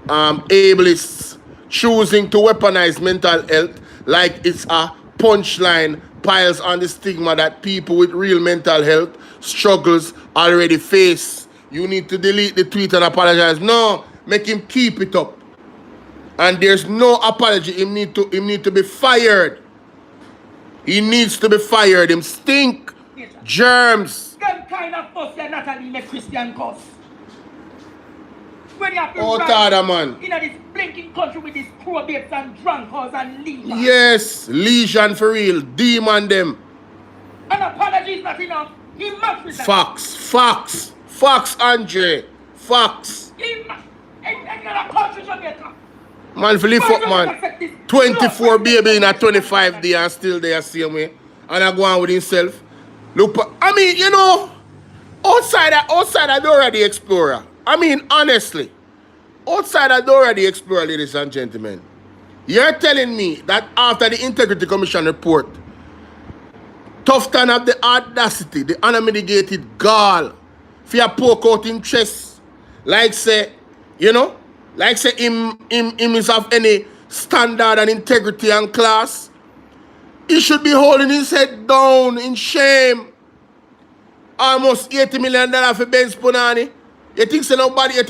ableist, choosing to weaponize mental health like it's a punchline, piles on the stigma that people with real mental health struggles already face. You need to delete the tweet and apologize. No, make him keep it up. And there's no apology. He need to be fired. He needs to be fired. Him stink. Germs. Them kind of fuss are not only make Christian cause. When you have to man. in this blinking country with these probates and drunkards and legions. Yes, legion for real. Demon them. An apology is not enough. He must resign. Facts, Andre. Facts. He must. in the country, Jamaica. Man, if you lift up, man. 24 baby in a 25 day and still there same way. And I go on with himself. Look, I mean, you know, outside of Dora the Explorer. I mean, honestly, outside of Dora the Explorer, ladies and gentlemen, you're telling me that after the Integrity Commission report, Tufton have the audacity, the unmitigated gall, for you poke out in chest, like say, you know, like say him is of any standard and integrity and class. He should be holding his head down in shame. Almost $80 million for Benz Punani. You think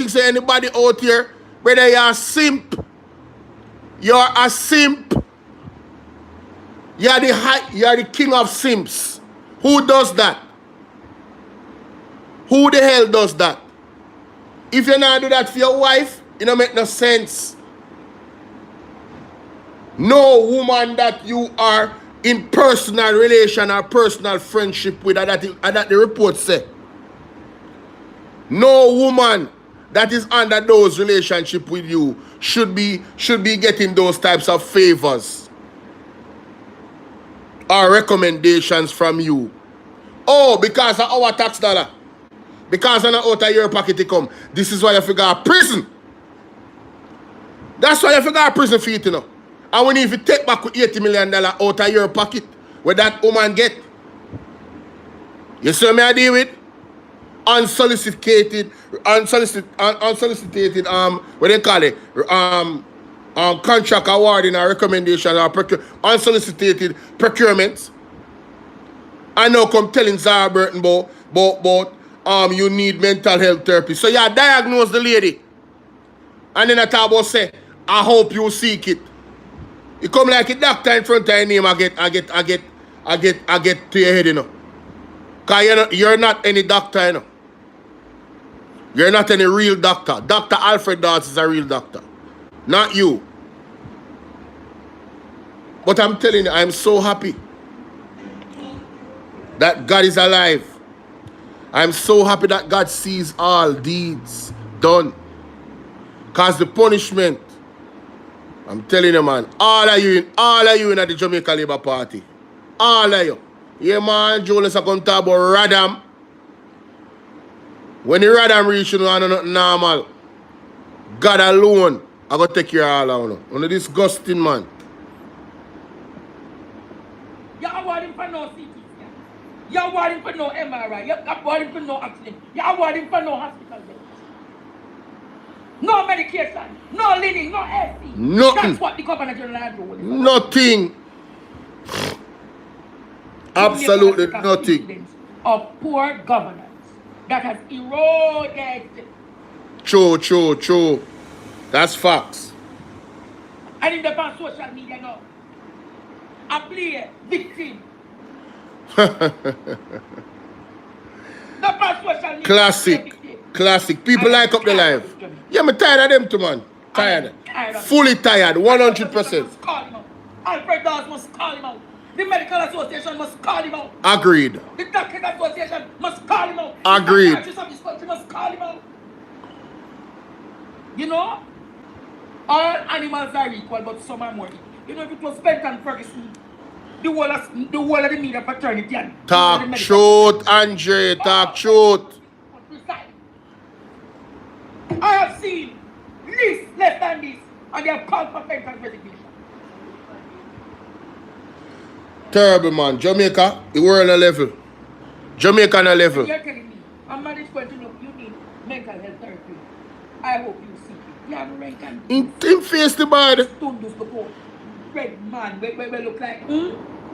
say anybody out here, whether you're a simp, you're a simp. You're the king of simps. Who does that? Who the hell does that? If you not do that for your wife, it don't make no sense. No woman that you are in personal relation or personal friendship with, that the report say. No woman that is under those relationship with you should be getting those types of favors or recommendations from you. Oh, because of our tax dollar. Because of out of your pocket to come. This is why you figure out prison. That's why you figure out prison for it, you know. And when if you take back $80 million out of your pocket, where that woman get. You see what I deal with? Unsolicited, what they call it? Contract awarding or recommendation or unsolicited procurement. I know come telling Zara Burton about you need mental health therapy. So you diagnose the lady. And then I talk about say, I hope you seek it. You come like a doctor in front of your name, I get to your head, you know. Because you're not any doctor, you know. You're not any real doctor. Dr. Alfred Dawes is a real doctor. Not you. But I'm telling you, I'm so happy that God is alive. I'm so happy that God sees all deeds done. Because the punishment, I'm telling you, man, all of you in the Jamaica Labour Party. All of you. Yeah, man, Jonas are going to talk about Radam. When the Radam reach, you know, nothing normal. God alone, I got to take care of all of you. You're disgusting, man. You award him for no CT scan. You award him for no MRI. You award him for no accident. You award him for no hospital bed. No medication. No living. No AC. Nothing. That's what the Governor General do. Nothing. Absolutely nothing. Of poor governance that has eroded. True. That's facts. And in the past social media now, I play victim. The past social media. Classic. People like up the life. Yeah, I'm tired of them too, man. Tired. Fully tired. 100%. Call him out. Alfred Dawes must call him out. The Medical Association must call him out. Agreed. The Doctors Association must call him out. Agreed. The artists of this country must call him out. You know, all animals are equal, but some are more equal. You know, if it was spent on Ferguson, the whole of the media fraternity and talk truth, Andre. Talk truth. I have seen this less than this, and they have called for Fenton's resignation. Terrible, man. Jamaica, the world on a level. Jamaica on a level. You're telling me, a man is going to look, you need mental health therapy. I hope you seek it. You have a rank and in face the body. Tundus before. Red man, we look like.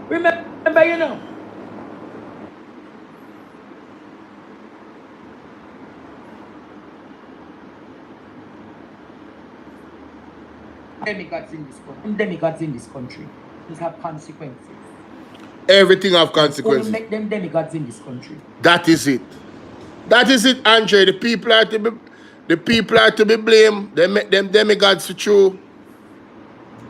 Remember, you know. Demigods in this country. These have consequences. Everything have consequences. Make them demigods in this country. That is it. That is it, Andre. The people are to be blamed. They make them demigods for true.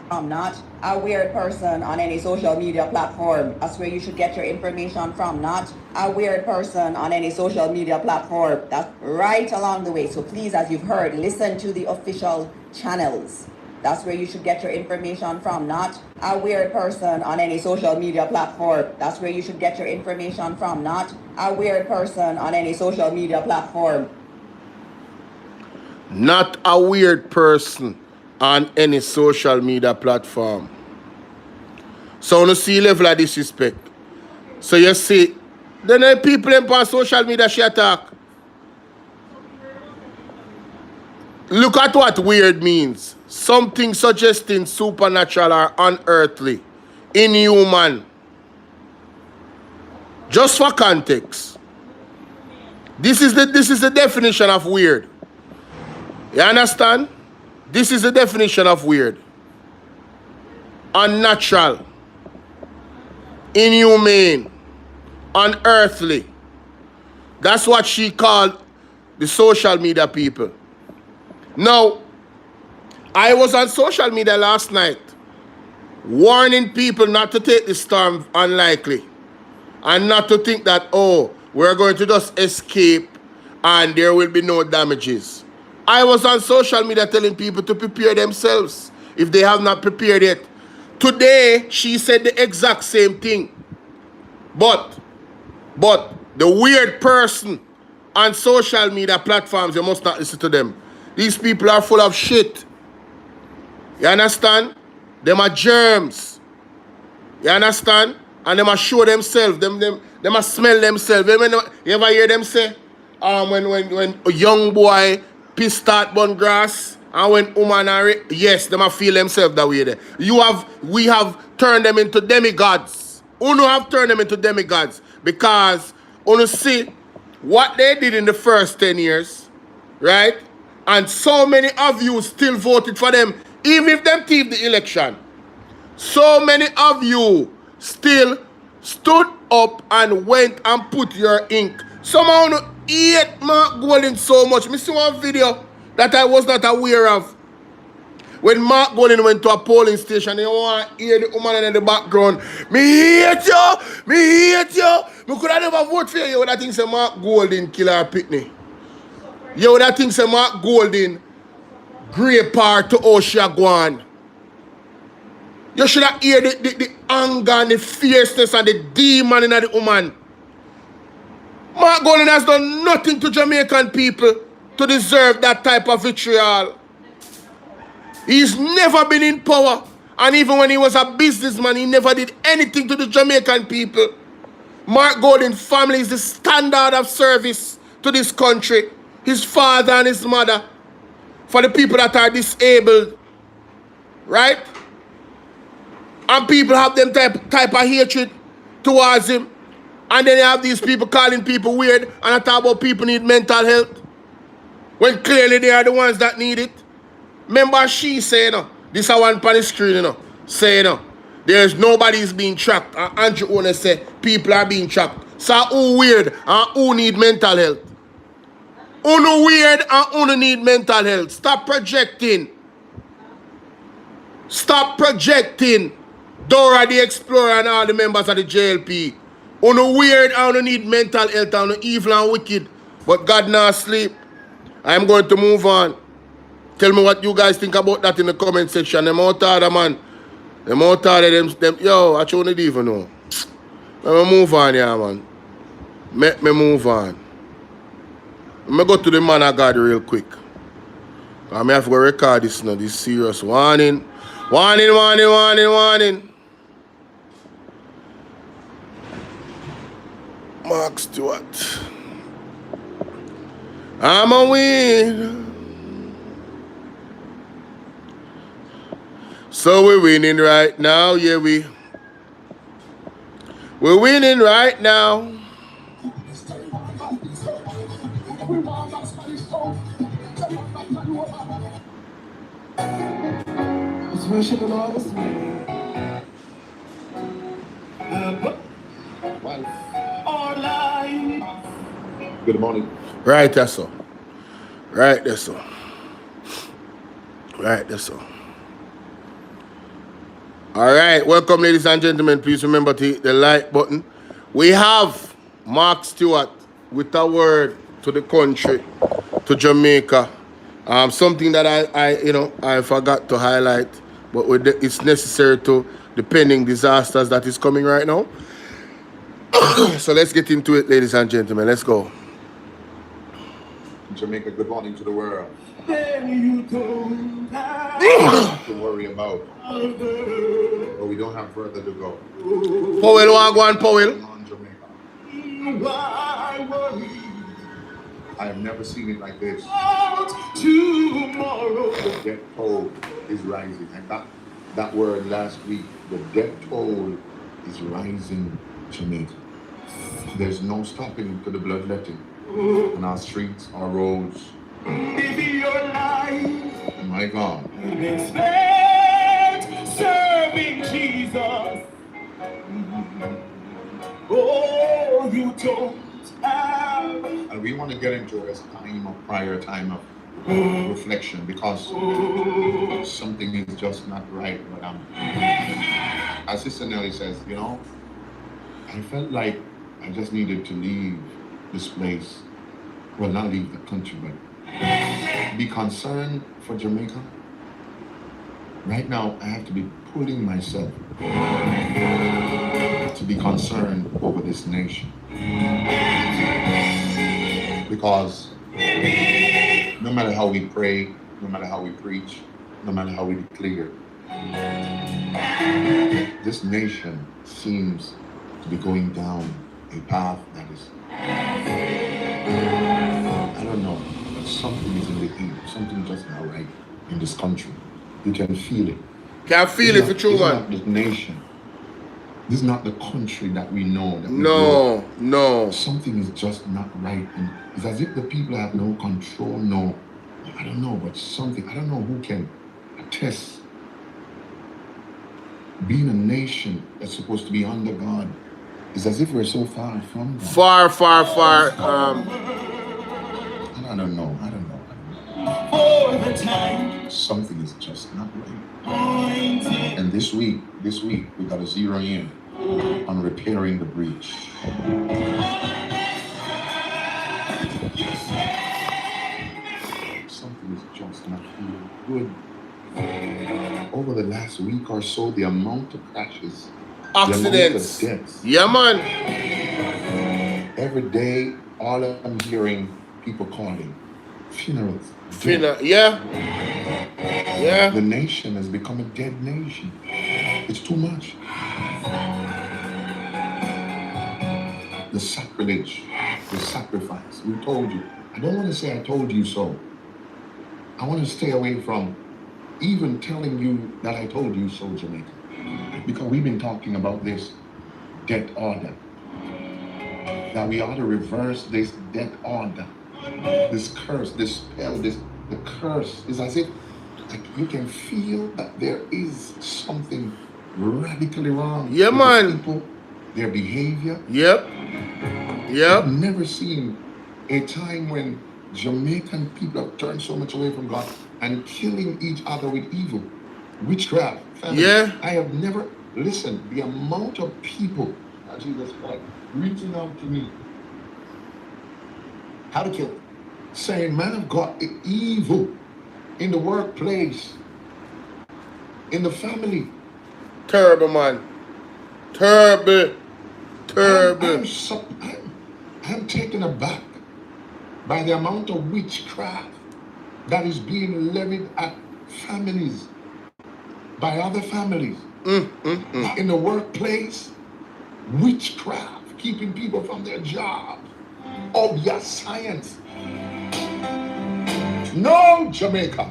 from not a weird person on any social media platform. That's where you should get your information from, not a weird person on any social media platform. That's right along the way. So please, as you've heard, listen to the official channels. That's where you should get your information from, not a weird person on any social media platform. That's where you should get your information from, not a weird person on any social media platform. Not a weird person on any social media platform. So on the sea level of disrespect. So you see, then the people on social media she attack. Look at what weird means. Something suggesting supernatural or unearthly, inhuman. Just for context. This is the definition of weird. You understand? This is the definition of weird. Unnatural. Inhumane. Unearthly. That's what she called the social media people. Now, I was on social media last night warning people not to take the storm unlikely and not to think that, oh, we're going to just escape and there will be no damages. I was on social media telling people to prepare themselves if they have not prepared yet. Today, she said the exact same thing. But the weird person on social media platforms, you must not listen to them. These people are full of shit. You understand? Them are germs. You understand? And them are show themselves. Them are smell themselves. You ever hear them say, when a young boy piss start burn grass, and when woman are, yes, them are feel themselves that way there. We have turned them into demigods. Uno have turned them into demigods because Uno see what they did in the first 10 years, right? And so many of you still voted for them, even if them thieved the election. So many of you still stood up and went and put your ink. Somehow you hate Mark Golding so much. I see one video that I was not aware of. When Mark Golding went to a polling station, you want to hear the woman in the background. Me hate you! Me hate you! Me could have never vote for you. You would have think say Mark Golding kill her pitney. You would have think say Mark Golding great part to how she go on. You should have heard the anger and the fierceness and the demon in the woman. Mark Golding has done nothing to Jamaican people to deserve that type of vitriol. He's never been in power. And even when he was a businessman, he never did anything to the Jamaican people. Mark Golding's family is the standard of service to this country. His father and his mother. For the people that are disabled. Right? And people have them type of hatred towards him. And then you have these people calling people weird. And I talk about people need mental health. When clearly they are the ones that need it. Remember she say, this is one on the screen, say, there's nobody's being tracked. And Andrew Owner say, people are being tracked. So who weird and who need mental health? Who weird and who need mental health? Stop projecting. Stop projecting. Dora the Explorer and all the members of the JLP. Who weird and who need mental health and who evil and wicked. But God not sleep. I'm going to move on. Tell me what you guys think about that in the comment section. Them out there, man. Them out there, them. Yo, I don't even know. Let me move on, yeah, man. Let me move on. Let me go to the man of God real quick. I have to go record this now. This serious warning. Warning, warning, warning, warning. Mark Stewart. I'm a win. So we're winning right now, yeah, we're winning right now. Good morning. Right, that's all. Right, that's all. Right, that's all. All right, welcome, ladies and gentlemen. Please remember to hit the like button. We have Mark Stewart with a word to the country, to Jamaica. Something that I forgot to highlight, but it's necessary to the pending disasters that is coming right now. So let's get into it, ladies and gentlemen. Let's go. Jamaica, good morning to the world. You don't have to worry about, but we don't have further to go. Powell, one Powell. On Jamaica. Why worry? I have never seen it like this. Tomorrow, the death toll is rising. I got that word last week. The death toll is rising, Jamaica. There's no stopping to the bloodletting on our streets, our roads. Maybe your life, my God, spent serving Jesus. Oh, you don't have. And we want to get into a time of reflection, because something is just not right. But as Sister Nelly says, I felt like I just needed to leave this place. Well, not leave the country, but be concerned for Jamaica. Right now, I have to be pulling myself to be concerned over this nation. Because no matter how we pray, no matter how we preach, no matter how we declare, this nation seems to be going down a path that is, I don't know, but something is in the air. Something just not right in this country. You can feel it. Can feel it for true, man. This is not the nation. This is not the country that we know. No. Something is just not right. And it's as if the people have no control, I don't know, but something, I don't know who can attest. Being a nation that's supposed to be under God, it's as if we're so far from God. Far. I don't know. Something is just not right. And this week, we got to zero in on repairing the breach. Something is just not feeling good. Over the last week or so, the amount of crashes, accidents, the amount of deaths. Yeah, man. Every day, all I'm hearing people calling funerals. Yeah. The nation has become a dead nation. It's too much. The sacrilege, the sacrifice. We told you. I don't want to say I told you so. I want to stay away from even telling you that I told you so, Jamaica. Because we've been talking about this death order. That we ought to reverse this death order. This curse, this spell, the curse is as if you can feel that there is something radically wrong. Yeah, with man. The people, their behavior. Yep. I've never seen a time when Jamaican people have turned so much away from God and killing each other with evil, witchcraft, family. Yeah. I have never listened. The amount of people, Jesus Christ, reaching out to me. How to kill? Saying, man of God, evil in the workplace, in the family. Terrible, man. Terrible. I'm taken aback by the amount of witchcraft that is being levied at families by other families. In the workplace, witchcraft, keeping people from their job. Obvious science. No, Jamaica.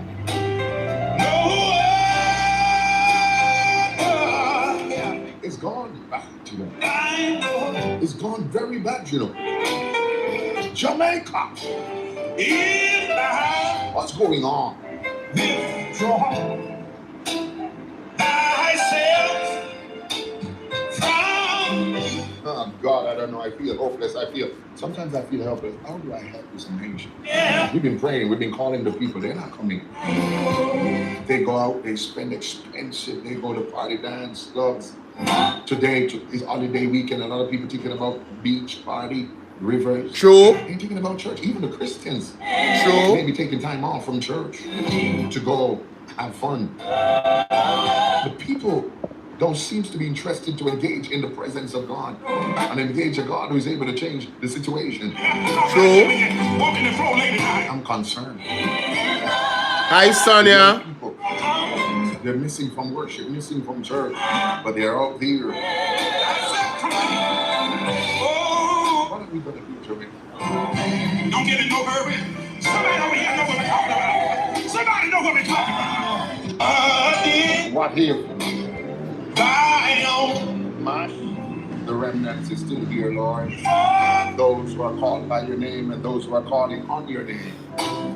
It's gone bad, It's gone very bad, Jamaica. What's going on? Withdraw thyself from me. Oh, God, I don't know. I feel hopeless. Sometimes I feel helpless. How do I help this nation? We've been praying. We've been calling the people. They're not coming. They go out. They spend expensive. They go to party, dance, clubs. Today is holiday weekend. A lot of people thinking about beach, party, rivers. True. They're thinking about church. Even the Christians. True. Maybe taking time off from church to go have fun. The people don't seem to be interested to engage in the presence of God and engage a God who is able to change the situation. True. I'm concerned. Hi, Sonia. People, they're missing from worship, missing from church, but they're out here. What are we going to do, Jamaica? Don't get in no hurry. Somebody over here know what we're talking about. Somebody know what we're talking about. What here? My The remnants is still here, Lord. Those who are called by your name and those who are calling on your name.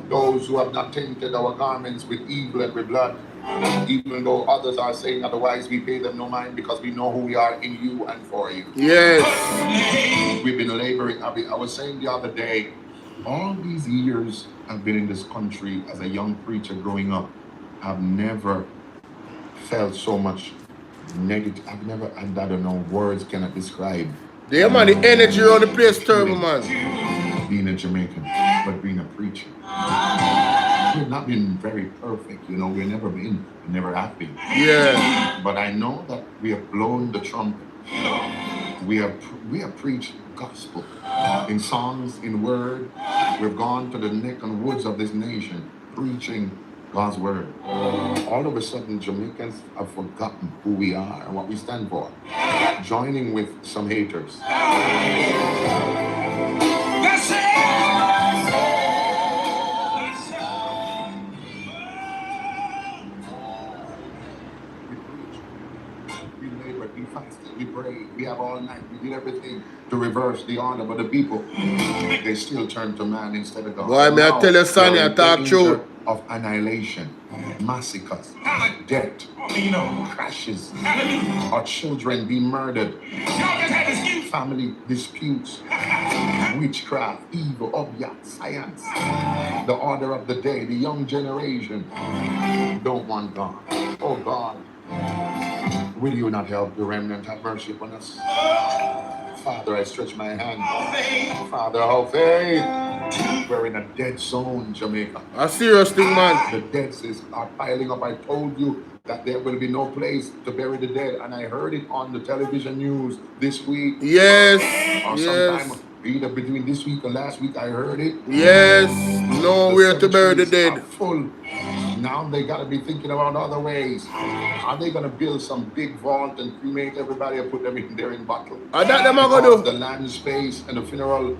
Those who have not tainted our garments with evil and with blood. Even though others are saying otherwise, we pay them no mind because we know who we are in you and for you. Yes. We've been laboring. I was saying the other day, all these years I've been in this country as a young preacher growing up, I've never felt so much negative. I've never, I don't know, words cannot describe. Yeah, man, the energy around the place terrible, man. Being a Jamaican, but being a preacher. We've not been very perfect, you know, we've never have been. Yeah. But I know that we have blown the trumpet. We have preached gospel in songs, in word. We've gone to the neck and woods of this nation, preaching God's word. All of a sudden, Jamaicans have forgotten who we are and what we stand for, joining with some haters. That's it. We labored, we fasted, we prayed, we have all night, we did everything to reverse the order, but the people, they still turn to man instead of God. Boy, may I tell you, Sonny, I talk true. Of annihilation, massacres, death, crashes, our children being murdered, family disputes, witchcraft, evil, object, science, the order of the day, the young generation don't want God. Oh God, will you not help the remnant have mercy upon us? Father, I stretch my hand. Father, have faith. We're in a dead zone, Jamaica. A serious thing, man. The deads are piling up. I told you that there will be no place to bury the dead, and I heard it on the television news this week. Yes. Or sometime either between this week or last week, I heard it. Yes. Nowhere to bury the dead. Full. Now they got to be thinking about other ways. Are they going to build some big vault and cremate everybody and put them in there in bottle? That them are going to do. The land space and the funeral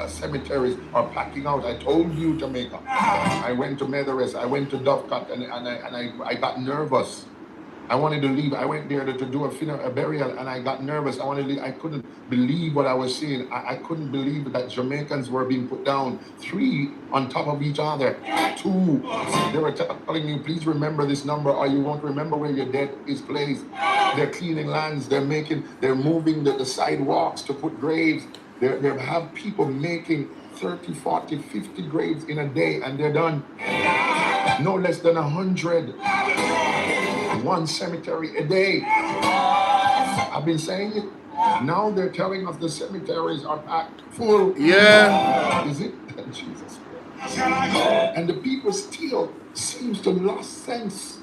cemeteries are packing out. I told you, Jamaica. I went to Methodist, I went to Dovecut, and I got nervous. I wanted to leave. I went there to do a burial, and I got nervous. I wanted to leave. I couldn't believe what I was seeing. I couldn't believe that Jamaicans were being put down, 3 on top of each other, 2. They were telling me, please remember this number, or you won't remember where your dead is placed. They're cleaning lands. They're moving the sidewalks to put graves. They have people making 30, 40, 50 graves in a day, and they're done. No less than 100. One cemetery a day. I've been saying it. Now they're telling us the cemeteries are packed full. Yeah. Is it? Jesus Christ. And the people still seems to lost sense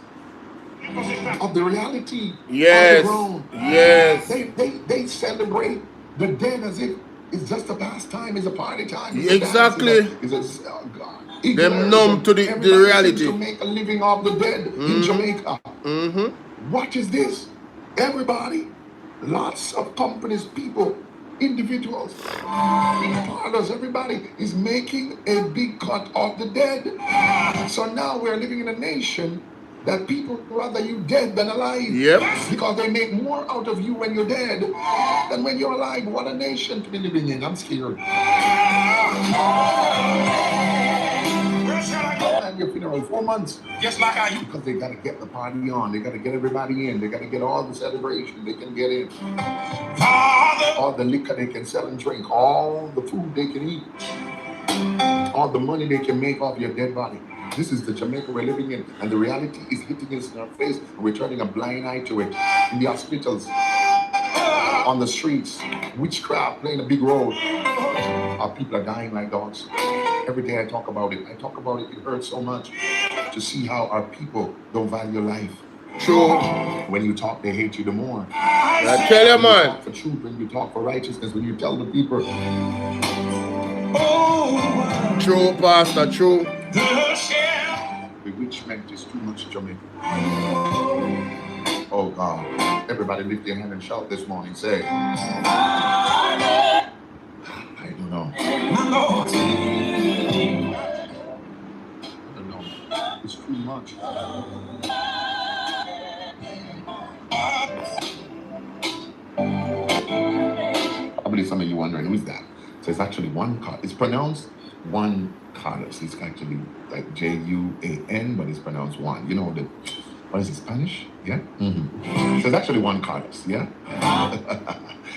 of the reality. Yes. On the ground. Yes. They celebrate the dead as if it's just a pastime, it's a party time. Exactly. Oh God. Them numb to the reality. To make a living off the dead in Jamaica. What is this? Everybody, lots of companies, people, individuals, parlors, everybody is making a big cut of the dead. So now we're living in a nation that people rather you dead than alive. Yep. Because they make more out of you when you're dead than when you're alive. What a nation to be living in. I'm scared. your funeral? 4 months. Just like how you. Because they got to get the party on. They got to get everybody in. They got to get all the celebration they can get in. Father. All the liquor they can sell and drink. All the food they can eat. All the money they can make off your dead body. This is the Jamaica we're living in. And the reality is hitting us in our face. And we're turning a blind eye to it. In the hospitals. On the streets. Witchcraft playing a big role. Our people are dying like dogs. Every day I talk about it. It hurts so much to see how our people don't value life. True. When you talk, they hate you the more. I tell you, man. You talk for truth, when you talk for righteousness, when you tell the people. True, Pastor, true. Bewitchment is too much, Jamaica. Oh God. Everybody lift your hand and shout this morning. Say. I don't know. It's too much. Probably some of you wondering who's that. So it's actually one card. It's pronounced one cardus. It's actually like J-U-A-N, but it's pronounced one. You know the what is it, Spanish? Yeah? Mm-hmm. So it's actually one cardus, yeah?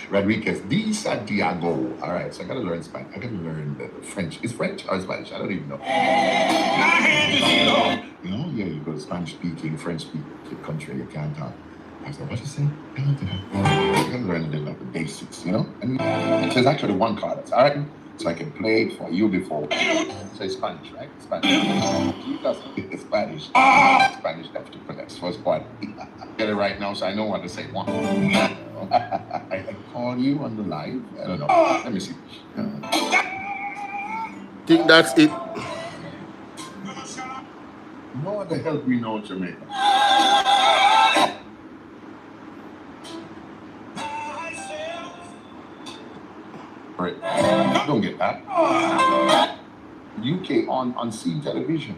Rodriguez de Santiago. All right, so I gotta learn Spanish. I gotta learn the French. Is French or Spanish? I don't even know. You know, yeah, you go to Spanish-speaking, French-speaking country, you can't talk. I was like, what you say? You gotta learn a little of the basics, you know? And so it's actually one cardus, all right? So I can play it for you before. So it's Spanish, right? Spanish. It's Spanish. Spanish have to pronounce first part. Get it right now, so I know what to say. One. I call you on the live. I don't know. Let me see. Think that's it. No other help we know in Jamaica. Right. Don't get that. UK on C television.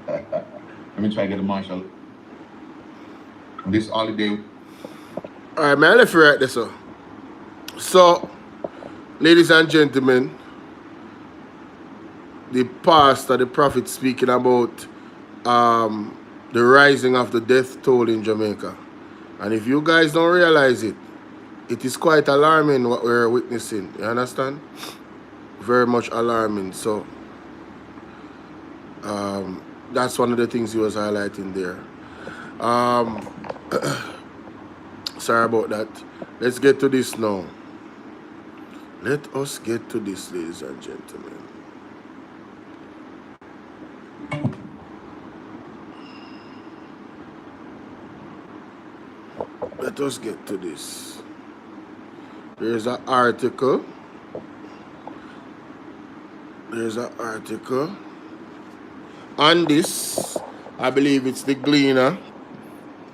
Let me try to get a marshal. This holiday. Alright, man, let's write this up. So, ladies and gentlemen, the pastor, the prophet speaking about the rising of the death toll in Jamaica. And if you guys don't realize it, it is quite alarming what we're witnessing. You understand? Very much alarming. So, that's one of the things he was highlighting there. Sorry about that. Let's get to this now. Let us get to this, ladies and gentlemen. Let us get to this. There's an article. On this, I believe it's the Gleaner.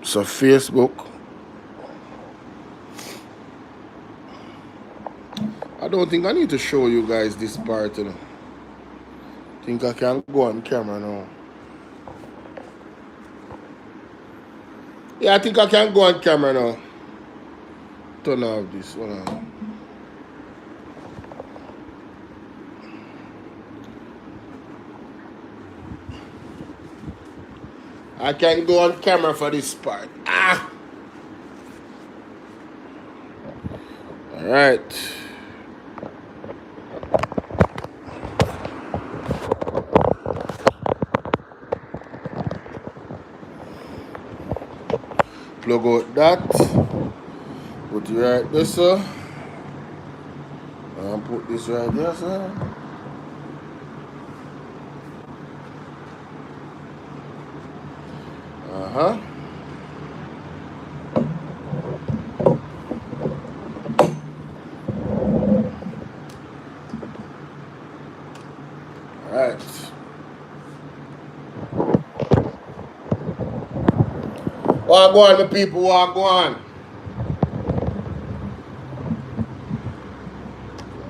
So Facebook. I don't think I need to show you guys this part, you know. I think I can go on camera now. Yeah, I think I can go on camera now. Turn off this one. I can go on camera for this part. Alright. Plug out that. Put it right there, sir. And put this right there, sir. Alright. What go on, my people? What go on?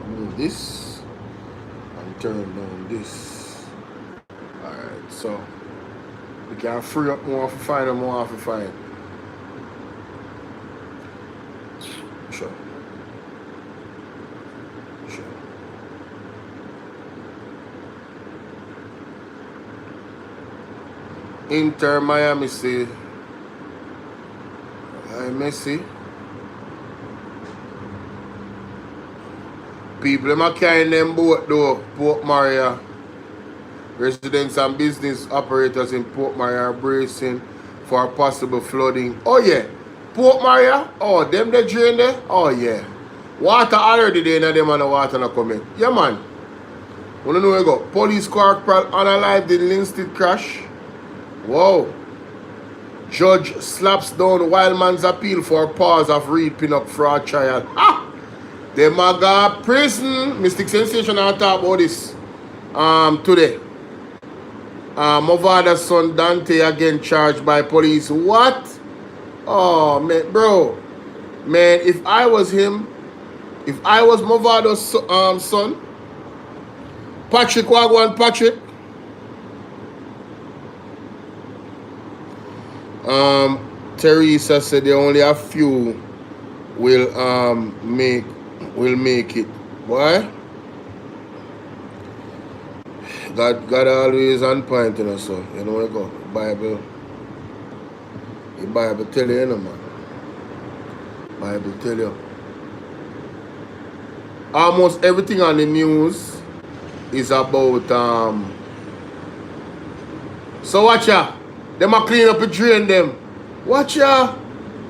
Move this and turn down this. Alright, so we can free up more for find and more for find. Sure. Inter Miami say Messi. People them are carrying them boat though, Port Maria. Residents and business operators in Port Maria are bracing for possible flooding. Oh yeah. Port Maria? Oh, them they drain there? Oh yeah. Water already there and them and the water not coming. Yeah man. Wanna know where we go? Police car unalived in Linstead crash. Whoa. Judge slaps down wild man's appeal for pause of reaping up fraud trial. Ah! Them a go prison. Mystic Sensation I talk about this today. Movada's son Dante again charged by police. What? Oh man, bro. Man, if I was him, if I was Movada's son, Patrick Wagwan Patrick. Teresa said there only a few will make it. Why? God always on point, you know, so you know where you go. The Bible tell you, you know, man. Bible tell you. Almost everything on the news is about so watch ya. Them a clean up the drain them. Watch ya.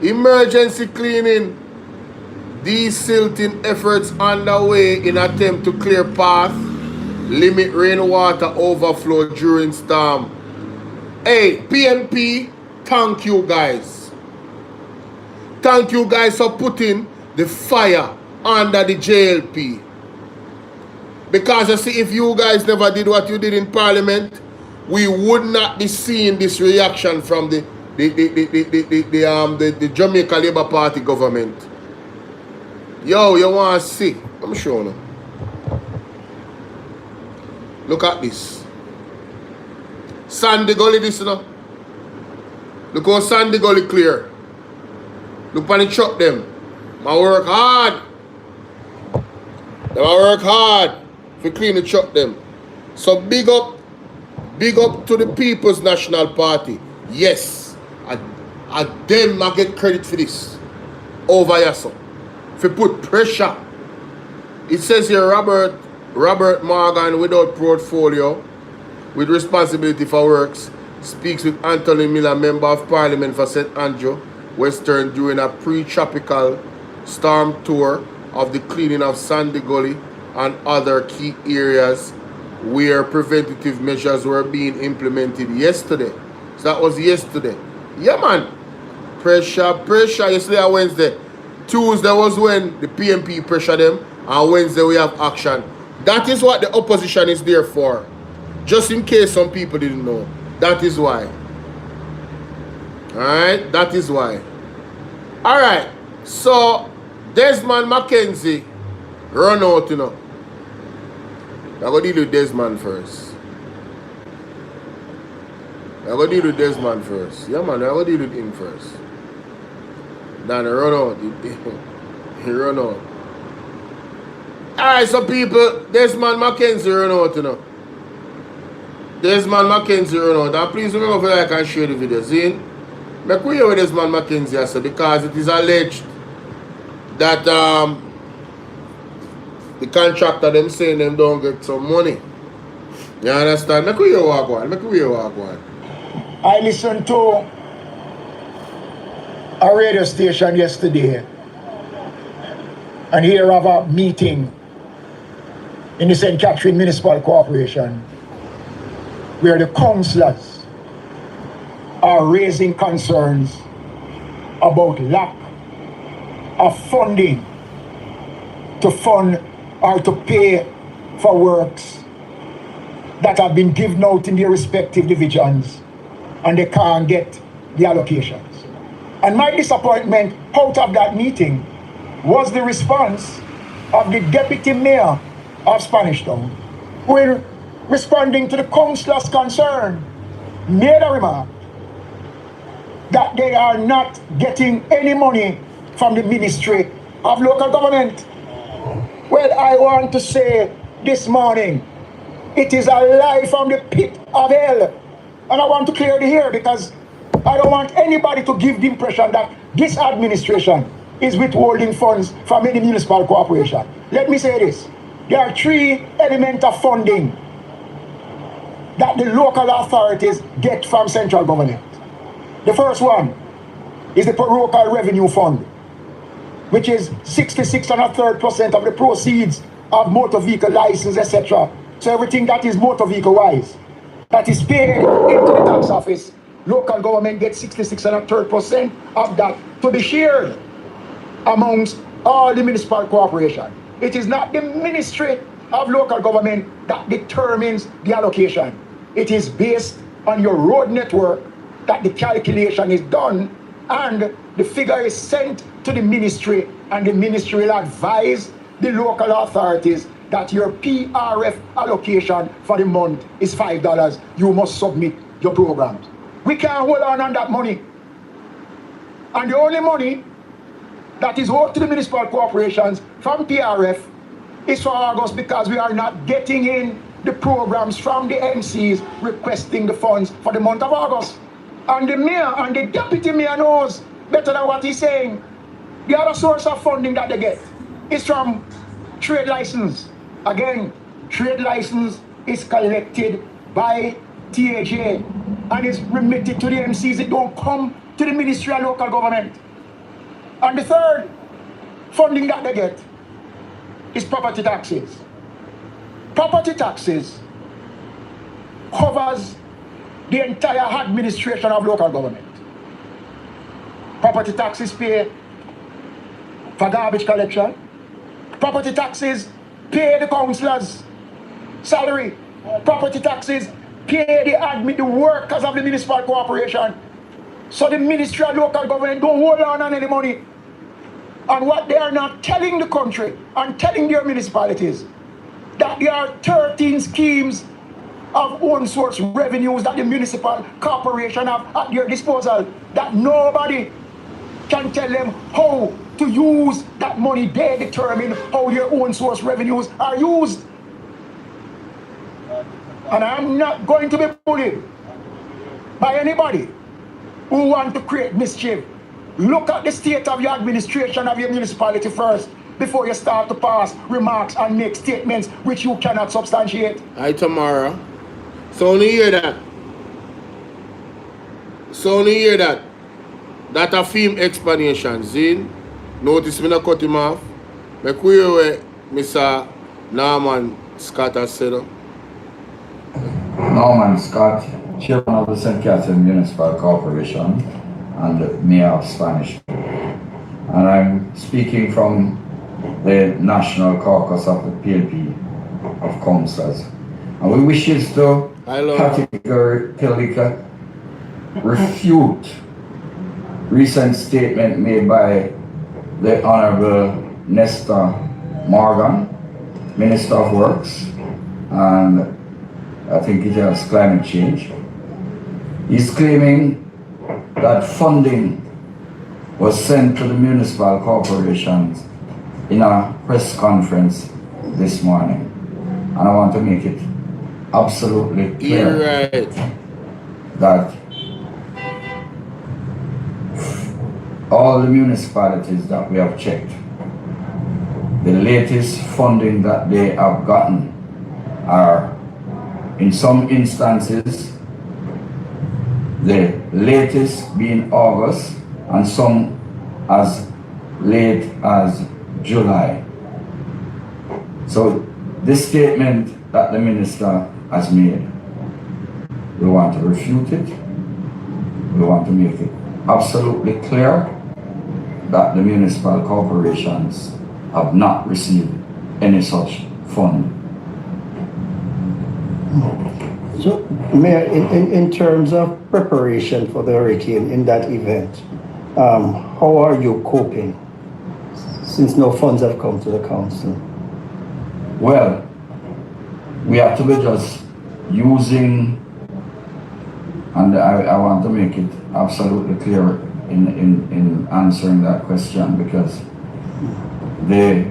Emergency cleaning. Desilting efforts underway in attempt to clear path. Limit rainwater overflow during storm. Hey, PNP, thank you guys. Thank you guys for putting the fire under the JLP. Because you see, if you guys never did what you did in Parliament, we would not be seeing this reaction from the Jamaica Labour Party government. Yo, you want to see? I'm showing you. Look at this. Sandy Gully, this, you know. Look how Sandy Gully clear. Look on the truck them. I work hard. Them I work hard to clean the truck them. So big up to the People's National Party. Yes. I them I get credit for this. Over here, so. If you put pressure. It says here Robert Morgan without portfolio, with responsibility for works, speaks with Anthony Miller, Member of Parliament for St. Andrew, Western, during a pre-tropical storm tour of the cleaning of Sandy Gully and other key areas where preventative measures were being implemented yesterday. So that was yesterday. Yeah, man. Pressure. Yesterday or Wednesday. Tuesday was when the PMP pressure them, and Wednesday we have action. That is what the opposition is there for. Just in case some people didn't know. That is why. Alright? That is why. Alright. So, Desmond Mackenzie run out, you know. I'm going to deal with Desmond first. Yeah, man. I'm going to deal with him first. Then run out. He run out. Alright, so people, Desmond Mackenzie run out, you know. Desmond Mackenzie run out. And please remember to like and share the video. See? Make we hear what Desmond Mackenzie has said, because it is alleged that the contractor them saying them don't get some money. You understand? Make we hear what going. I listened to a radio station yesterday and here have a meeting in the St. Catherine Municipal Corporation where the councillors are raising concerns about lack of funding to fund or to pay for works that have been given out in their respective divisions and they can't get the allocations. And my disappointment out of that meeting was the response of the Deputy Mayor of Spanish Town, who, responding to the councillor's concern, made a remark that they are not getting any money from the Ministry of Local Government. Well, I want to say this morning, it is a lie from the pit of hell And I want to clear the air because I don't want anybody to give the impression that this administration is withholding funds from any municipal corporation. Let me say this. There are 3 elements of funding that the local authorities get from central government. The first one is the local revenue fund, which is 66.33% of the proceeds of motor vehicle license, etc. So everything that is motor vehicle wise, that is paid into the tax office, local government gets 66.33% of that to be shared amongst all the municipal corporation. It is not the Ministry of Local Government that determines the allocation. It is based on your road network that the calculation is done and the figure is sent to the ministry, and the ministry will advise the local authorities that your PRF allocation for the month is $5. You must submit your programs. We can't hold on that money. And the only money that is owed to the municipal corporations from PRF is for August, because we are not getting in the programs from the MCs requesting the funds for the month of August. And the mayor and the deputy mayor knows better than what he's saying. The other source of funding that they get is from trade license. Again, trade license is collected by TAJ and is remitted to the MCs. It don't come to the Ministry of Local Government. And the third funding that they get is property taxes. Property taxes covers the entire administration of local government. Property taxes pay for garbage collection. Property taxes pay the councillors' salary. Property taxes pay the workers of the municipal corporation. So the Ministry of Local Government don't hold on any money. And what they are not telling the country and telling their municipalities, that there are 13 schemes of own source revenues that the municipal corporation have at their disposal, that nobody can tell them how to use that money. They determine how their own source revenues are used. And I'm not going to be bullied by anybody who want to create mischief. Look at the state of your administration of your municipality first before you start to pass remarks and make statements which you cannot substantiate. Hi, Tamara. So only hear that. So only hear that. That a film explanation. Zin, notice me not cut him off. Make we hear what Mr. Norman Scott has said. Norman Scott, Chairman of the St. Catherine Municipal Corporation and Mayor of Spanish. And I'm speaking from the National Caucus of the PLP of Councillors. And we wish to categorically refute recent statement made by the Honorable Nestor Morgan, Minister of Works, and I think it has climate change. He's claiming that funding was sent to the municipal corporations in a press conference this morning. And I want to make it absolutely clear that all the municipalities that we have checked, the latest funding that they have gotten are, in some instances, the latest being August, and some as late as July. So this statement that the minister has made, we want to refute it. We want to make it absolutely clear that the municipal corporations have not received any such fund. So, Mayor, in terms of preparation for the hurricane in that event, how are you coping since no funds have come to the council? Well, we have to be just using, and I want to make it absolutely clear in answering that question, because the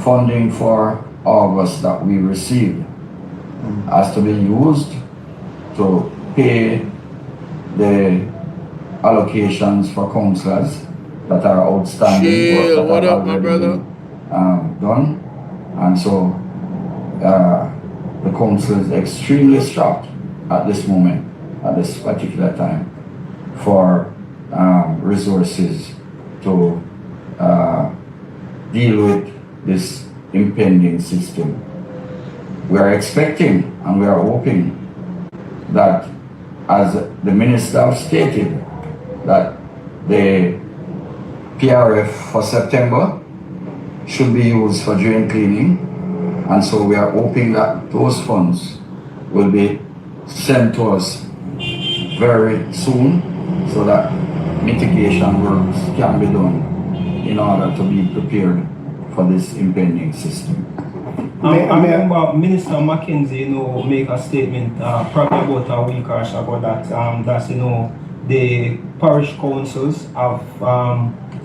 funding for August that we received has to be used to pay the allocations for councillors that are outstanding, work that what have up, my already brother? been done. And so the council is extremely strapped at this moment, at this particular time, for resources to deal with this impending system. We are expecting and we are hoping that, as the minister have stated, that the PRF for September should be used for drain cleaning, and so we are hoping that those funds will be sent to us very soon so that mitigation works can be done in order to be prepared for this impending system. I remember Minister Mackenzie, make a statement probably about a week or so ago that the parish councils have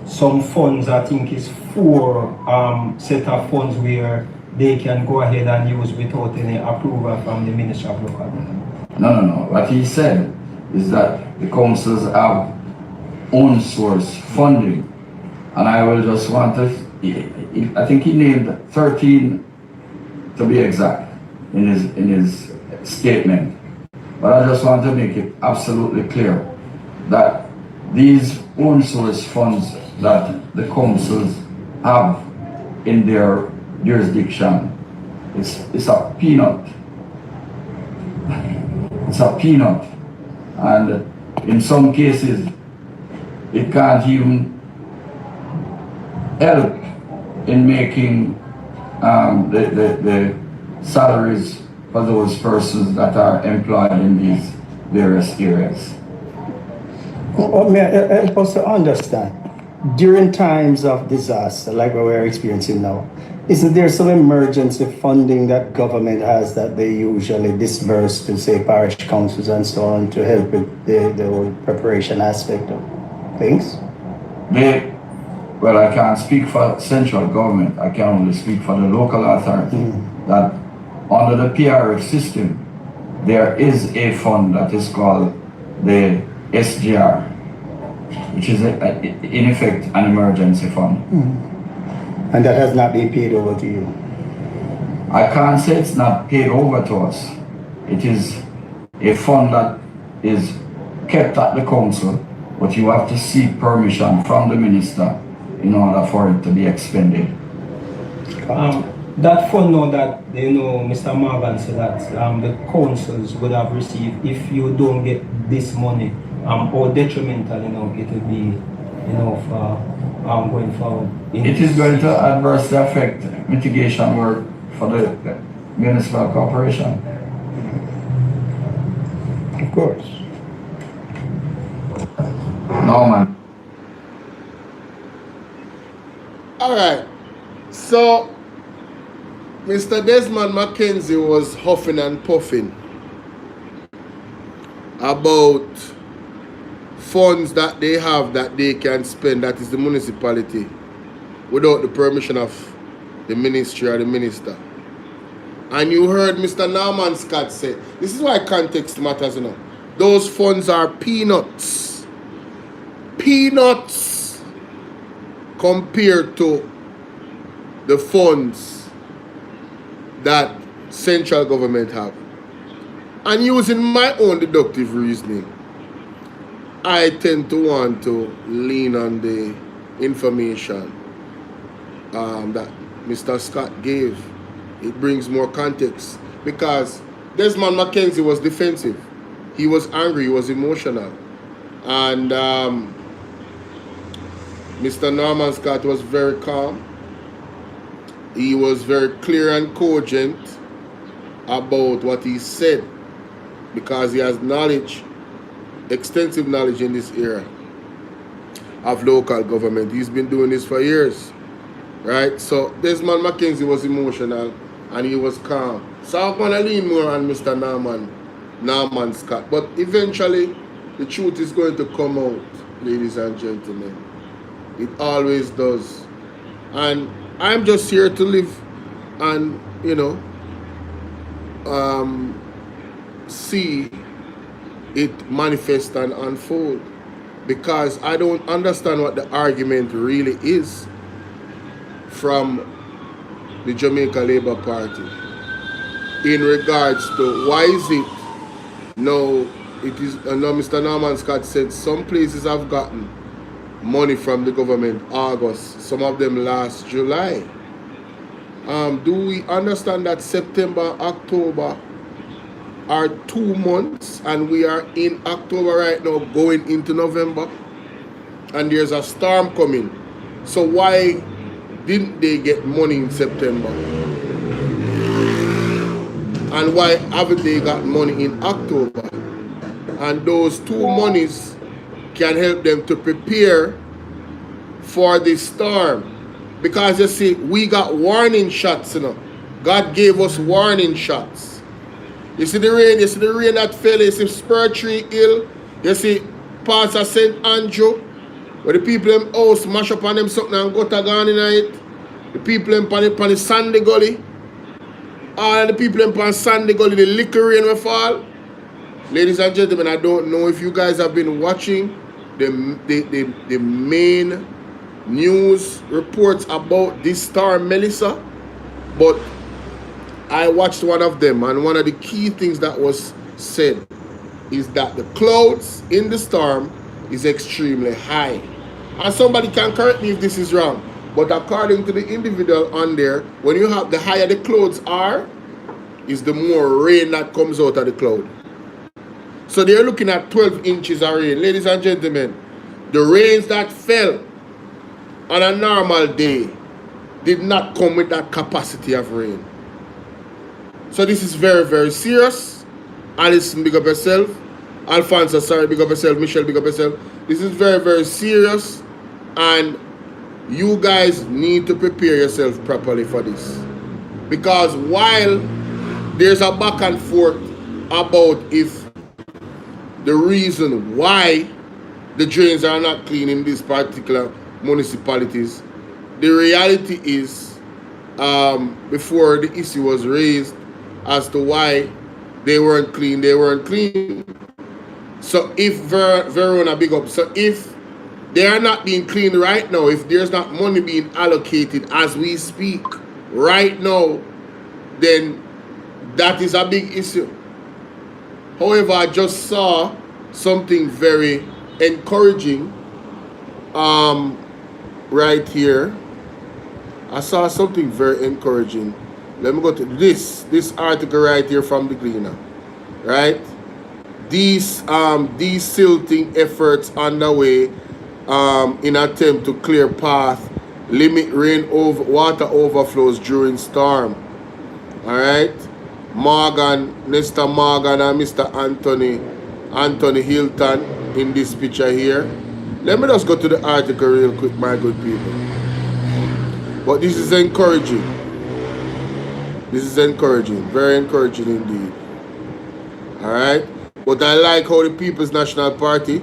some funds. I think is 4 set of funds where they can go ahead and use without any approval from the Minister of Local Government. No. What he said is that the councils have own source funding, and I will just want to. I think he named 13 to be exact in his statement, but I just want to make it absolutely clear that these own source funds that the councils have in their jurisdiction, it's a peanut. It's a peanut, and in some cases it can't even help in making the salaries for those persons that are employed in these various areas. May I help us to understand, during times of disaster like what we're experiencing now, isn't there some emergency funding that government has that they usually disperse to, say, parish councils and so on to help with the whole preparation aspect of things? Well, I can't speak for central government. I can only speak for the local authority. That under the PRF system, there is a fund that is called the SGR, which is in effect an emergency fund. And that has not been paid over to you? I can't say it's not paid over to us. It is a fund that is kept at the council, but you have to seek permission from the minister in order for it to be expended. That fund now that Mr. Morgan said that the councils would have received, if you don't get this money, or detrimental, it will be, for going forward. It is going to adversely affect mitigation work for the municipal corporation. Of course. No, man. All right. So, Mr. Desmond Mackenzie was huffing and puffing about funds that they have that they can spend, that is the municipality, without the permission of the ministry or the minister. And you heard Mr. Norman Scott say, this is why context matters, Those funds are peanuts. Peanuts compared to the funds that central government have. And using my own deductive reasoning, I tend to want to lean on the information that Mr. Scott gave. It brings more context, because Desmond Mackenzie was defensive. He was angry, he was emotional. And Mr. Norman Scott was very calm. He was very clear and cogent about what he said, because he has knowledge, extensive knowledge in this area of local government. He's been doing this for years, right? So Desmond Mackenzie was emotional and he was calm. So I'm going to lean more on Mr. Norman Scott. But eventually, the truth is going to come out, ladies and gentlemen. It always does. And I'm just here to live and, see it manifest and unfold. Because I don't understand what the argument really is from the Jamaica Labour Party in regards to why is it now it is now Mr. Norman Scott said some places have gotten money from the government August, some of them last July. Do we understand that September, October are 2 months and we are in October right now going into November and there's a storm coming? So why didn't they get money in September? And why haven't they got money in October? And those 2 monies can help them to prepare for the storm. Because you see, we got warning shots, you know. God gave us warning shots. You see the rain that fell, you see Spur Tree Hill, you see parts of St. Andrew, where the people in house mash up on them something and gutter gone in it. The people in pan the Sandy Gully. All the people in pan Sandy Gully, the liquor rain will fall. Ladies and gentlemen, I don't know if you guys have been watching the main news reports about this storm Melissa, but I watched one of them, and one of the key things that was said is that the clouds in the storm is extremely high. And somebody can correct me if this is wrong, but according to the individual on there, when you have the higher the clouds are, is the more rain that comes out of the cloud. So they're looking at 12 inches of rain. Ladies and gentlemen, the rains that fell on a normal day did not come with that capacity of rain. So this is very, very serious. Alison, big up yourself. Alfonso, sorry, big up yourself. Michelle, big up yourself. This is very, very serious. And you guys need to prepare yourself properly for this. Because while there's a back and forth about if the reason why the drains are not clean in these particular municipalities, the reality is before the issue was raised as to why they weren't clean. So if Verona, big up, so if they are not being cleaned right now, if there's not money being allocated as we speak right now, then that is a big issue. However, I just saw something very encouraging right here. I saw something very encouraging. Let me go to this article right here from the Gleaner. Right? These silting efforts underway in attempt to clear path, limit water overflows during storm. Alright? Mr. Morgan and Mr. Anthony Hilton in this picture here. Let me just go to the article real quick, my good people. But this is encouraging. This is encouraging. Very encouraging indeed. Alright? But I like how the People's National Party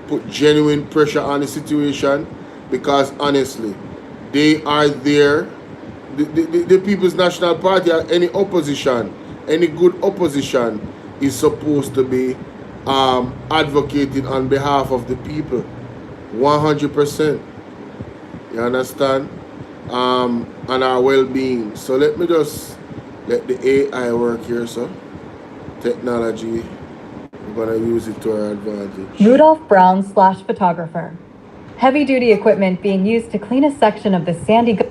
put genuine pressure on the situation, because honestly, they are there. The People's National Party, any opposition, any good opposition is supposed to be advocating on behalf of the people. 100%. You understand? And our well-being. So let me just let the AI work here, so technology, we're gonna use it to our advantage. Rudolph Brown / photographer. Heavy-duty equipment being used to clean a section of the Sandy Gully.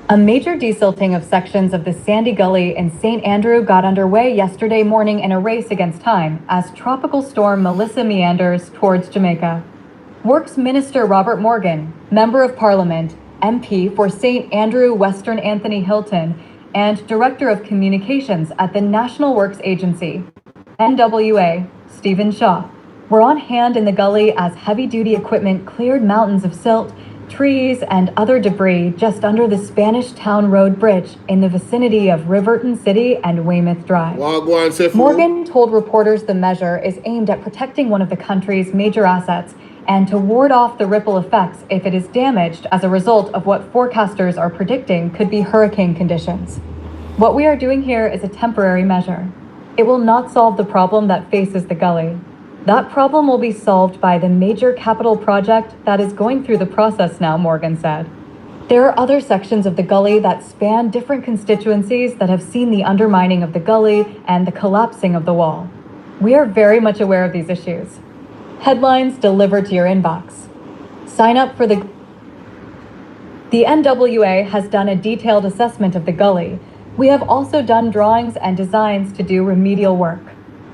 A major desilting of sections of the Sandy Gully in St. Andrew got underway yesterday morning in a race against time as Tropical Storm Melissa meanders towards Jamaica. Works Minister Robert Morgan, Member of Parliament, MP for St. Andrew Western Anthony Hilton, and Director of Communications at the National Works Agency, NWA, Stephen Shaw, were on hand in the gully as heavy-duty equipment cleared mountains of silt, trees, and other debris just under the Spanish Town Road Bridge in the vicinity of Riverton City and Weymouth Drive. Morgan told reporters the measure is aimed at protecting one of the country's major assets and to ward off the ripple effects if it is damaged as a result of what forecasters are predicting could be hurricane conditions. What we are doing here is a temporary measure. It will not solve the problem that faces the gully. That problem will be solved by the major capital project that is going through the process now, Morgan said. There are other sections of the gully that span different constituencies that have seen the undermining of the gully and the collapsing of the wall. We are very much aware of these issues. Headlines delivered to your inbox. Sign up for the NWA has done a detailed assessment of the gully. We have also done drawings and designs to do remedial work.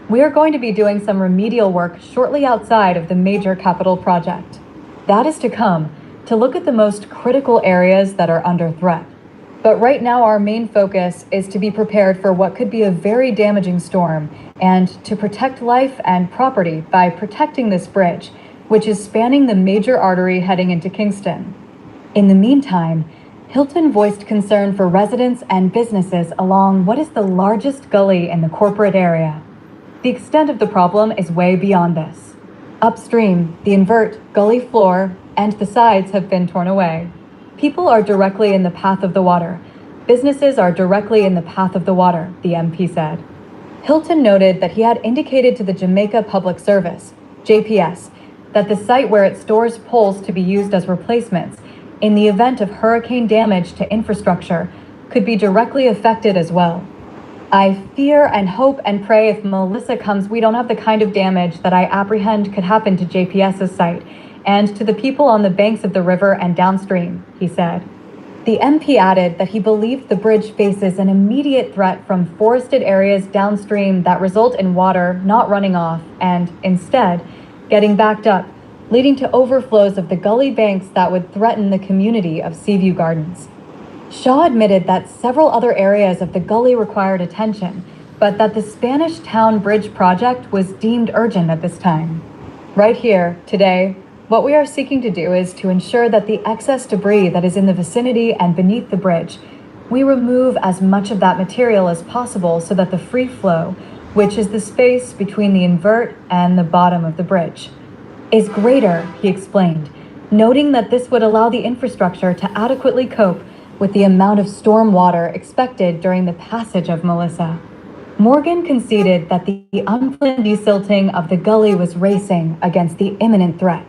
We are going to be doing some remedial work shortly outside of the major capital project. That is to come, to look at the most critical areas that are under threat. But right now our main focus is to be prepared for what could be a very damaging storm and to protect life and property by protecting this bridge, which is spanning the major artery heading into Kingston. In the meantime, Hilton voiced concern for residents and businesses along what is the largest gully in the corporate area. The extent of the problem is way beyond this. Upstream, the invert, gully floor, and the sides have been torn away. People are directly in the path of the water. Businesses are directly in the path of the water, the MP said. Hilton noted that he had indicated to the Jamaica Public Service, JPS, that the site where it stores poles to be used as replacements in the event of hurricane damage to infrastructure could be directly affected as well. I fear and hope and pray if Melissa comes, we don't have the kind of damage that I apprehend could happen to JPS's site and to the people on the banks of the river and downstream, he said. The MP added that he believed the bridge faces an immediate threat from forested areas downstream that result in water not running off and, instead, getting backed up, leading to overflows of the gully banks that would threaten the community of Seaview Gardens. Shaw admitted that several other areas of the gully required attention, but that the Spanish Town Bridge project was deemed urgent at this time. Right here, today, what we are seeking to do is to ensure that the excess debris that is in the vicinity and beneath the bridge, we remove as much of that material as possible so that the free flow, which is the space between the invert and the bottom of the bridge, is greater, he explained, noting that this would allow the infrastructure to adequately cope with the amount of storm water expected during the passage of Melissa. Morgan conceded that the unplanned desilting of the gully was racing against the imminent threat.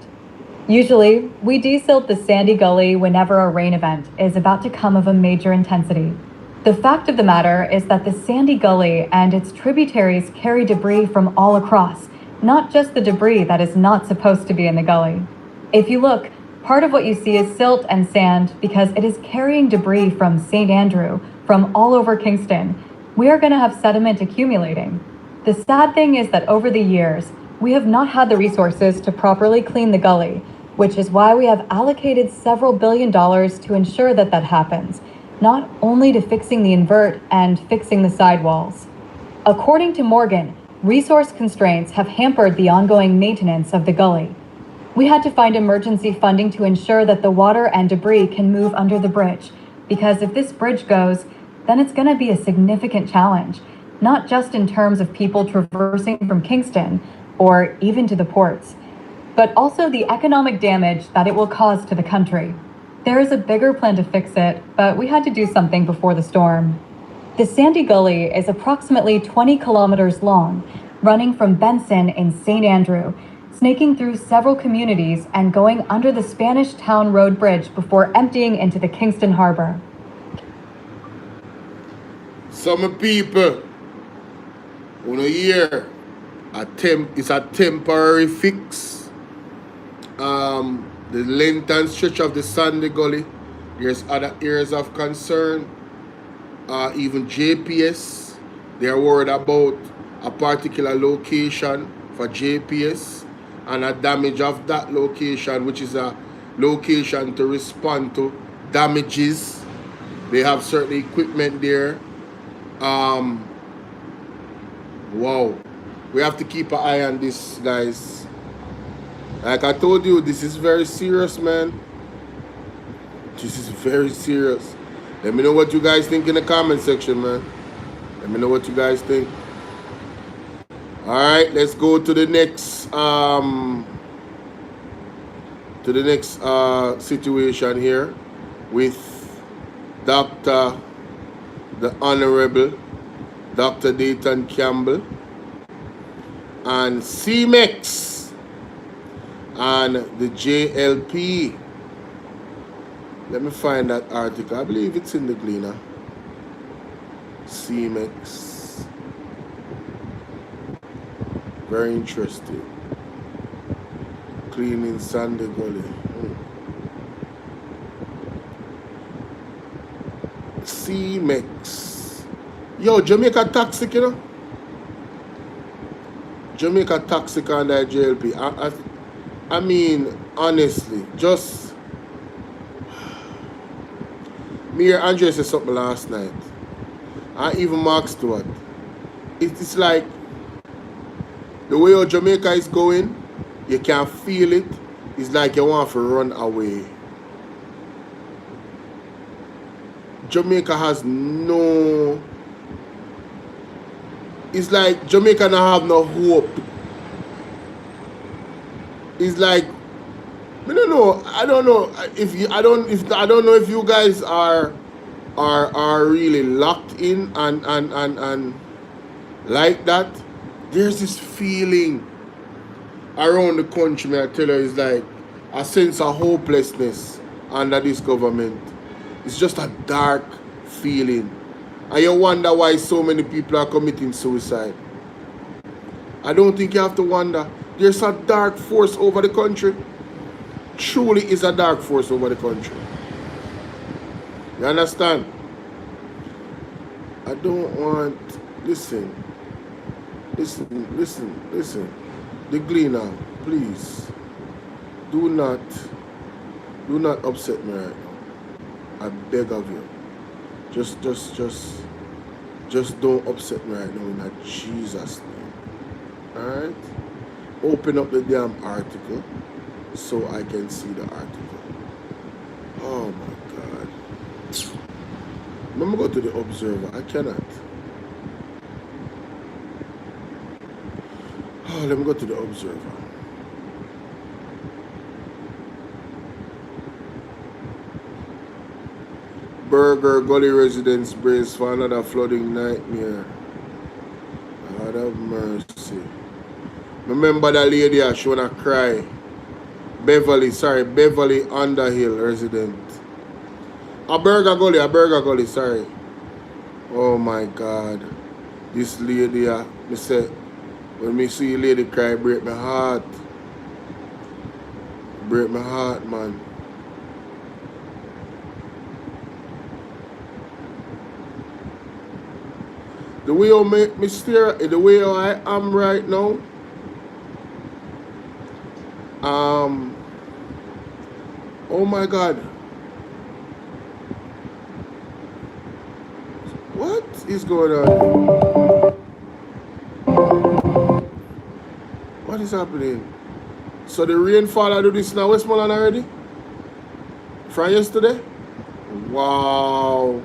Usually, we desilt the sandy gully whenever a rain event is about to come of a major intensity. The fact of the matter is that the sandy gully and its tributaries carry debris from all across, not just the debris that is not supposed to be in the gully. If you look, part of what you see is silt and sand because it is carrying debris from St. Andrew, from all over Kingston. We are going to have sediment accumulating. The sad thing is that over the years, we have not had the resources to properly clean the gully, which is why we have allocated several $1 billion to ensure that that happens, not only to fixing the invert and fixing the sidewalls. According to Morgan, resource constraints have hampered the ongoing maintenance of the gully. We had to find emergency funding to ensure that the water and debris can move under the bridge, because if this bridge goes, then it's going to be a significant challenge, not just in terms of people traversing from Kingston or even to the ports, but also the economic damage that it will cause to the country. There is a bigger plan to fix it, but we had to do something before the storm. The Sandy Gully is approximately 20 kilometers long, running from Benson in St. Andrew, snaking through several communities and going under the Spanish Town Road Bridge before emptying into the Kingston Harbor. Some people, on a year, it's a temporary fix. The length and stretch of the Sandy Gully, there's other areas of concern. Even JPS, they are worried about a particular location for JPS and a damage of that location, which is a location to respond to damages. They have certain equipment there. Wow, we have to keep an eye on this, guys. Like I told you, this is very serious, man. This is very serious. Let me know what you guys think in the comment section, man. Let me know what you guys think. All right, let's go to the next situation here with Dr. the Honorable Dr. Dayton Campbell, and CMEX, and the JLP. Let me find that article. I believe it's in the Gleaner. CMEX. Very interesting. Cleaning Sandy Gully. CMEX. Yo, Jamaica toxic, you know? Jamaica toxic on that JLP. I mean, honestly, just... Me and Andre said something last night. And even Mark Stewart. It's like, the way how Jamaica is going, you can feel it. It's like you want to run away. Jamaica has no... It's like Jamaica don't have no hope. It's like, I don't know. I don't know if you guys are really locked in and like that. There's this feeling around the country, may I tell you, it's like a sense of hopelessness under this government. It's just a dark feeling. And you wonder why so many people are committing suicide. I don't think you have to wonder. There's a dark force over the country. Truly is a dark force over the country. You understand? I don't want... Listen. The Gleaner, please. Do not upset me right now. I beg of you. Just don't upset me right now in that Jesus name. Alright? Open up the damn article so I can see the article. Oh my God. Let me go to the Observer. I cannot. Oh, let me go to the Observer. Burger Gully residents brace for another flooding nightmare. God have mercy. Remember that lady, she wanna cry. Beverly Underhill resident. A Burger Gully, sorry. Oh my God. This lady, me say, when me see a lady cry, break my heart. Break my heart, man. The way you make me stare, the way I am right now, oh my God. What is going on? What is happening? So the rainfall I do this now Westmoreland already? From yesterday? Wow.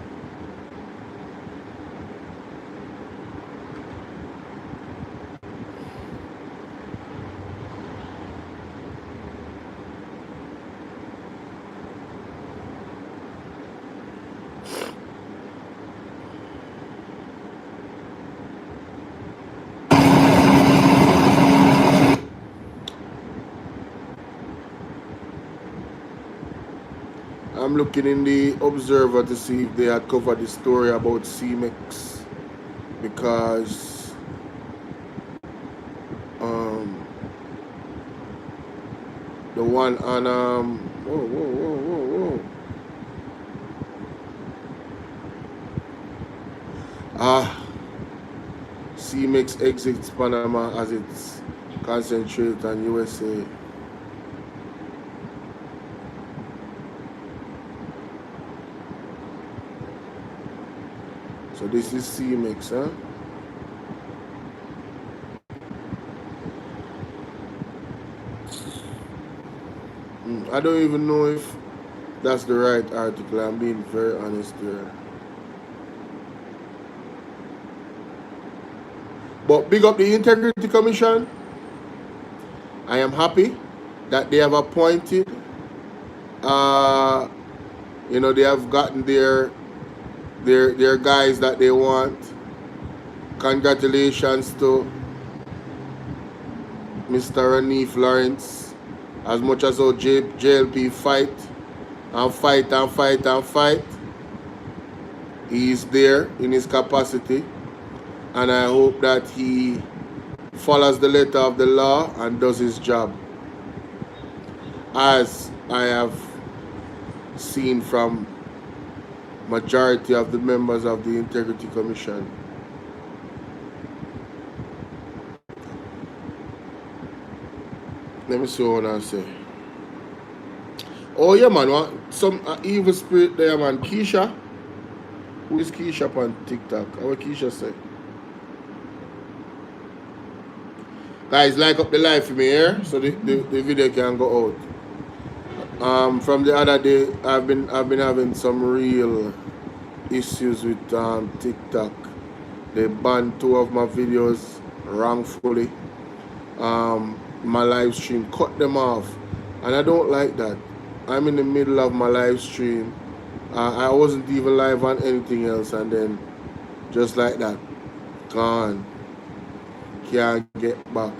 I'm looking in the Observer to see if they had covered the story about CMEX, because the one on CMEX exits Panama as it's concentrated on USA. So this is CMEX, huh? I don't even know if that's the right article. I'm being very honest here. But big up the Integrity Commission. I am happy that they have appointed, they have gotten their guys that they want. Congratulations to Mr. Ranif Lawrence. As much as our JLP fight, he is there in his capacity, and I hope that he follows the letter of the law and does his job, as I have seen from majority of the members of the Integrity Commission. Let me see what I say. Oh yeah, man, some evil spirit there, man. Keisha. Who is Keisha on TikTok? What Keisha say? Guys, like up the live for me here, so the video can go out. From the other day, I've been having some real issues with TikTok. They banned 2 of my videos wrongfully. My live stream, cut them off, and I don't like that. I'm in the middle of my live stream. I wasn't even live on anything else, and then just like that, gone. Can't get back.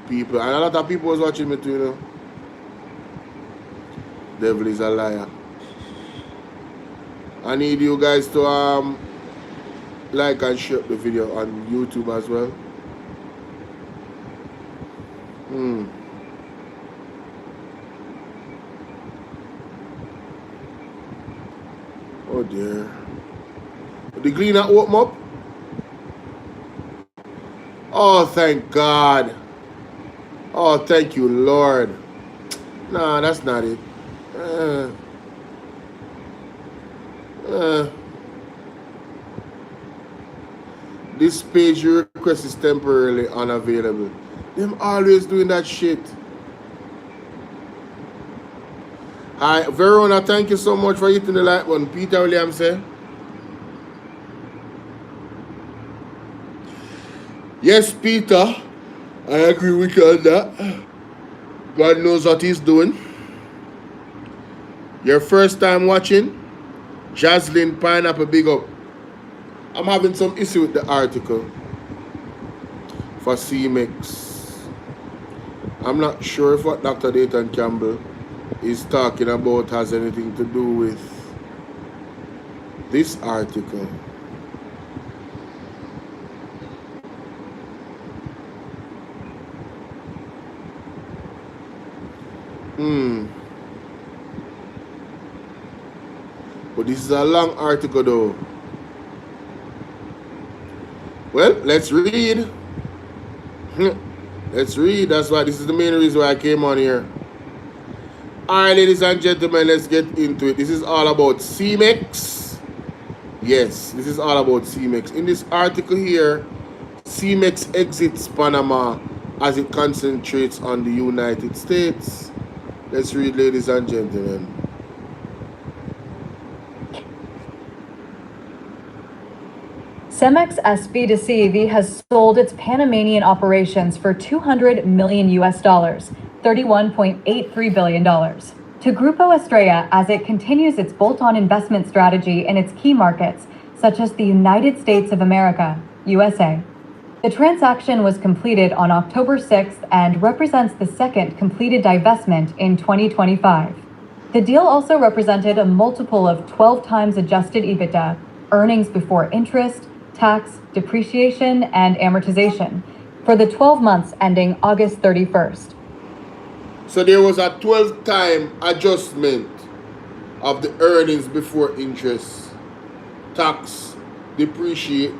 People, and a lot of people was watching me too, you know. Devil is a liar. I need you guys to like and share the video on YouTube as well. Oh dear. The cleaner open up? Oh, thank God. Oh, thank you, Lord. Nah, that's not it. This page request is temporarily unavailable. Them always doing that shit. Hi, Verona, thank you so much for hitting the like button. Peter Williams said. Yes, Peter, I agree with you on that. God knows what he's doing. Your first time watching, Jaslyn Pineapple, big up. I'm having some issue with the article for CMX. I'm not sure if what Dr. Dayton Campbell is talking about has anything to do with this article. But this is a long article though. Well, let's read. Let's read. That's why this is the main reason why I came on here. Alright, ladies and gentlemen, let's get into it. This is all about CMEX. Yes, this is all about CMEX. In this article here, CMEX exits Panama as it concentrates on the United States. Let's read, ladies and gentlemen. CEMEX SV2CV has sold its Panamanian operations for $200 million, $31.83 billion, to Grupo Estrella as it continues its bolt-on investment strategy in its key markets, such as the United States of America, USA. The transaction was completed on October 6th and represents the second completed divestment in 2025. The deal also represented a multiple of 12 times adjusted EBITDA, earnings before interest, tax, depreciation, and amortization for the 12 months ending August 31st. So there was a 12-time adjustment of the earnings before interest, tax, depreciation.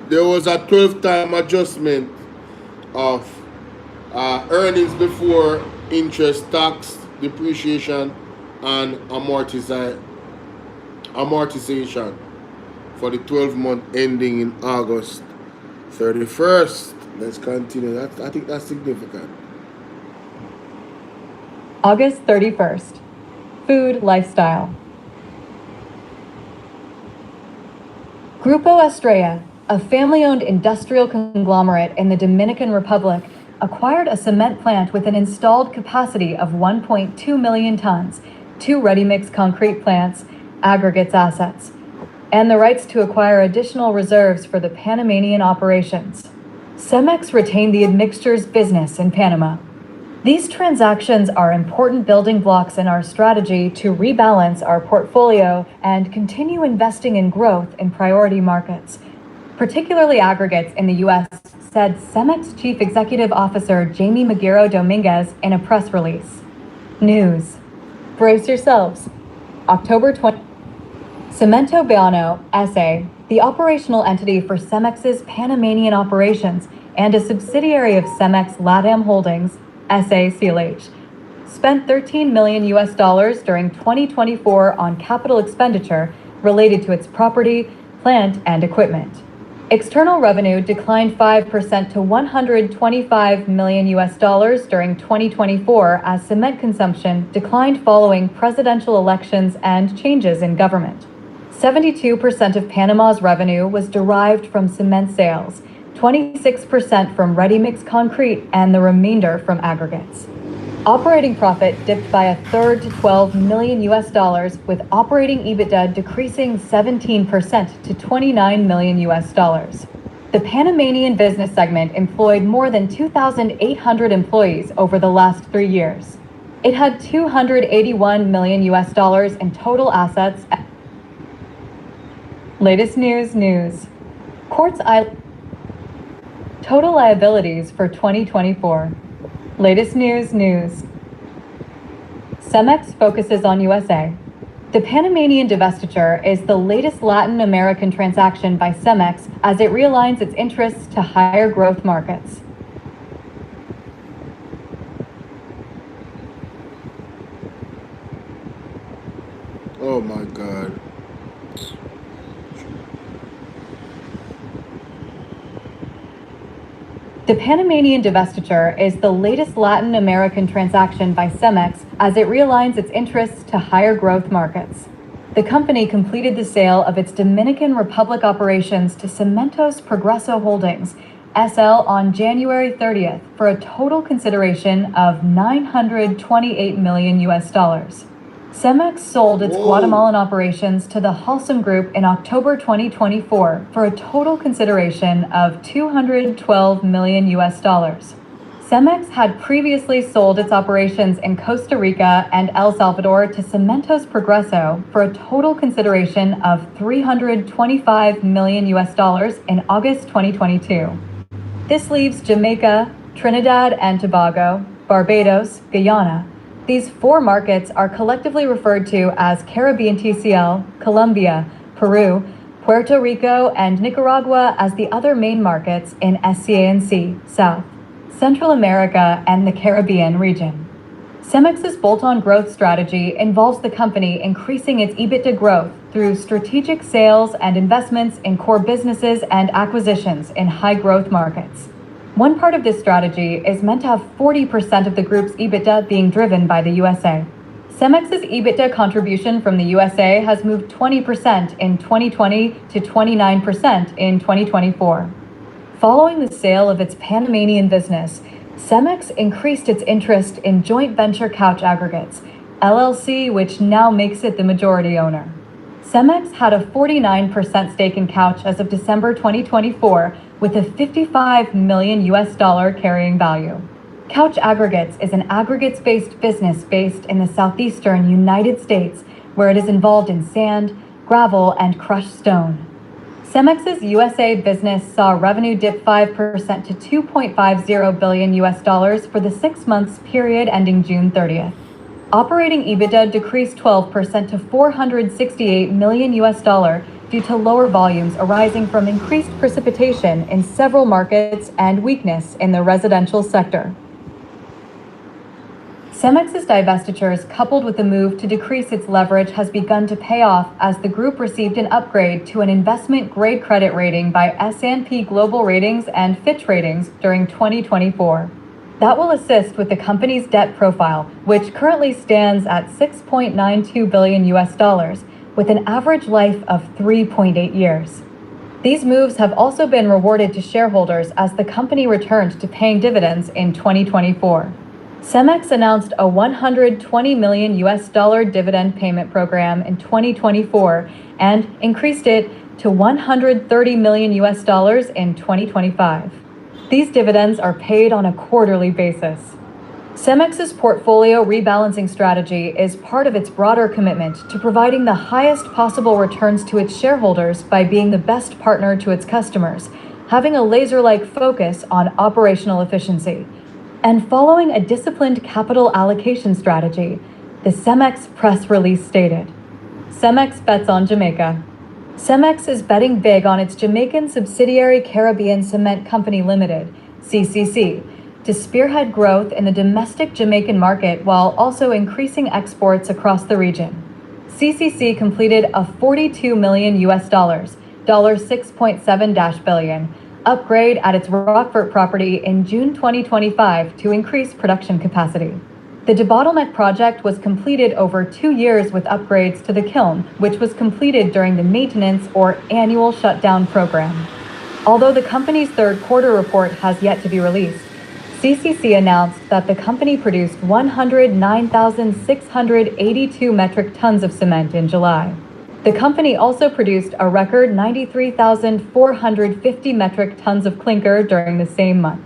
There was a 12-time adjustment of earnings before interest, tax, depreciation, and amortization for the 12-month ending in August 31st. Let's continue. I think that's significant. August 31st. Food lifestyle. Grupo Estrella, a family-owned industrial conglomerate in the Dominican Republic, acquired a cement plant with an installed capacity of 1.2 million tons, 2 ready-mix concrete plants, aggregates assets. and the rights to acquire additional reserves for the Panamanian operations. Cemex retained the admixtures business in Panama. These transactions are important building blocks in our strategy to rebalance our portfolio and continue investing in growth in priority markets, particularly aggregates in the U.S., said Cemex Chief Executive Officer Jamie Maguire Dominguez in a press release. News. Brace yourselves. October 20. Cemento Bano, S.A., the operational entity for Cemex's Panamanian operations and a subsidiary of Cemex LATAM Holdings, S.A. CLH, spent $13 million during 2024 on capital expenditure related to its property, plant, and equipment. External revenue declined 5% to $125 million during 2024 as cement consumption declined following presidential elections and changes in government. 72% of Panama's revenue was derived from cement sales, 26% from ready-mix concrete, and the remainder from aggregates. Operating profit dipped by a third to $12 million, with operating EBITDA decreasing 17% to $29 million. The Panamanian business segment employed more than 2,800 employees over the last 3 years. It had $281 million in total assets. Latest news. Total liabilities for 2024. Latest news. Cemex focuses on USA. The Panamanian divestiture is the latest Latin American transaction by Cemex as it realigns its interests to higher growth markets. Oh my God. The Panamanian divestiture is the latest Latin American transaction by Cemex as it realigns its interests to higher growth markets. The company completed the sale of its Dominican Republic operations to Cementos Progreso Holdings, SL, on January 30th for a total consideration of $928 million. Cemex sold its Guatemalan operations to the Halsum Group in October 2024 for a total consideration of $212 million. Cemex had previously sold its operations in Costa Rica and El Salvador to Cementos Progreso for a total consideration of $325 million in August 2022. This leaves Jamaica, Trinidad and Tobago, Barbados, Guyana. These 4 markets are collectively referred to as Caribbean TCL, Colombia, Peru, Puerto Rico, and Nicaragua as the other main markets in SCA&C, South, Central America, and the Caribbean region. Cemex's bolt-on growth strategy involves the company increasing its EBITDA growth through strategic sales and investments in core businesses and acquisitions in high-growth markets. One part of this strategy is meant to have 40% of the group's EBITDA being driven by the USA. Cemex's EBITDA contribution from the USA has moved 20% in 2020 to 29% in 2024. Following the sale of its Panamanian business, Cemex increased its interest in joint venture Couch Aggregates, LLC, which now makes it the majority owner. Cemex had a 49% stake in Couch as of December 2024, with a $55 million carrying value. Couch Aggregates is an aggregates-based business based in the southeastern United States, where it is involved in sand, gravel, and crushed stone. Cemex's USA business saw revenue dip 5% to $2.50 billion for the 6 months period ending June 30th. Operating EBITDA decreased 12% to $468 million due to lower volumes arising from increased precipitation in several markets and weakness in the residential sector. Cemex's divestitures, coupled with the move to decrease its leverage, has begun to pay off as the group received an upgrade to an investment-grade credit rating by S&P Global Ratings and Fitch Ratings during 2024. That will assist with the company's debt profile, which currently stands at $6.92 billion, with an average life of 3.8 years. These moves have also been rewarded to shareholders as the company returned to paying dividends in 2024. CEMEX announced a $120 million dividend payment program in 2024 and increased it to $130 million in 2025. These dividends are paid on a quarterly basis. CEMEX's portfolio rebalancing strategy is part of its broader commitment to providing the highest possible returns to its shareholders by being the best partner to its customers, having a laser-like focus on operational efficiency, and following a disciplined capital allocation strategy, the CEMEX press release stated. CEMEX bets on Jamaica. CEMEX is betting big on its Jamaican subsidiary Caribbean Cement Company Limited, CCC, to spearhead growth in the domestic Jamaican market while also increasing exports across the region. CCC completed a $42 million $6.7 billion upgrade at its Rockfort property in June 2025 to increase production capacity. The debottleneck project was completed over 2 years with upgrades to the kiln, which was completed during the maintenance or annual shutdown program. Although the company's third quarter report has yet to be released, CCC announced that the company produced 109,682 metric tons of cement in July. The company also produced a record 93,450 metric tons of clinker during the same month.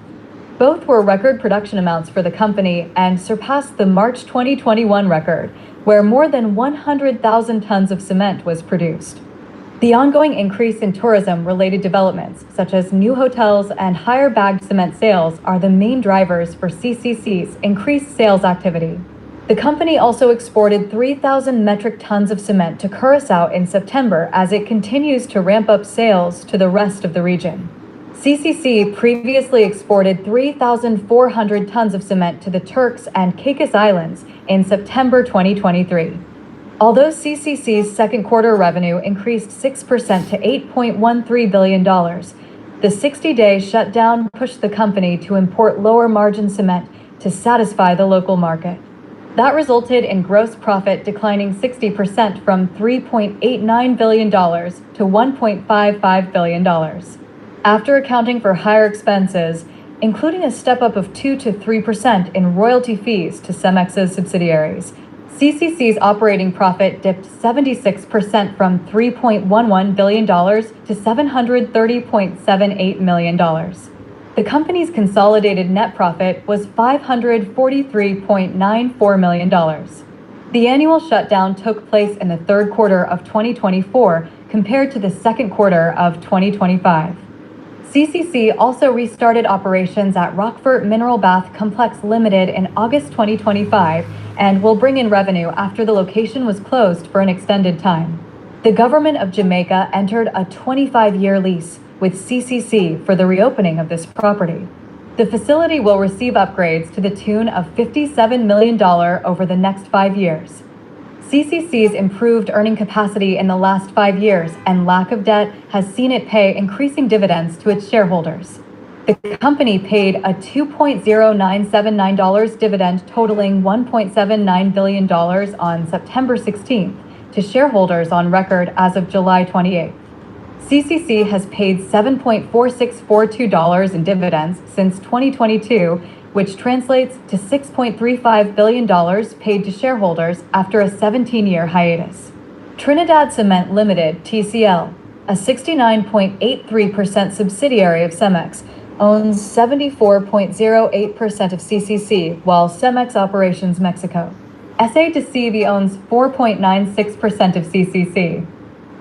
Both were record production amounts for the company and surpassed the March 2021 record, where more than 100,000 tons of cement was produced. The ongoing increase in tourism-related developments, such as new hotels and higher bagged cement sales, are the main drivers for CCC's increased sales activity. The company also exported 3,000 metric tons of cement to Curaçao in September as it continues to ramp up sales to the rest of the region. CCC previously exported 3,400 tons of cement to the Turks and Caicos Islands in September 2023. Although CCC's second quarter revenue increased 6% to $8.13 billion, the 60-day shutdown pushed the company to import lower margin cement to satisfy the local market. That resulted in gross profit declining 60% from $3.89 billion to $1.55 billion. After accounting for higher expenses, including a step-up of 2 to 3% in royalty fees to CEMEX's subsidiaries, CCC's operating profit dipped 76% from $3.11 billion to $730.78 million. The company's consolidated net profit was $543.94 million. The annual shutdown took place in the third quarter of 2024 compared to the second quarter of 2025. CCC also restarted operations at Rockfort Mineral Bath Complex Limited in August 2025 and will bring in revenue after the location was closed for an extended time. The government of Jamaica entered a 25-year lease with CCC for the reopening of this property. The facility will receive upgrades to the tune of $57 million over the next 5 years. CCC's improved earning capacity in the last 5 years and lack of debt has seen it pay increasing dividends to its shareholders. The company paid a $2.0979 dividend totaling $1.79 billion on September 16th to shareholders on record as of July 28th. CCC has paid $7.4642 in dividends since 2022, which translates to $6.35 billion paid to shareholders after a 17-year hiatus. Trinidad Cement Limited, TCL, a 69.83% subsidiary of CEMEX, owns 74.08% of CCC, while CEMEX Operations Mexico. SA2CV owns 4.96% of CCC.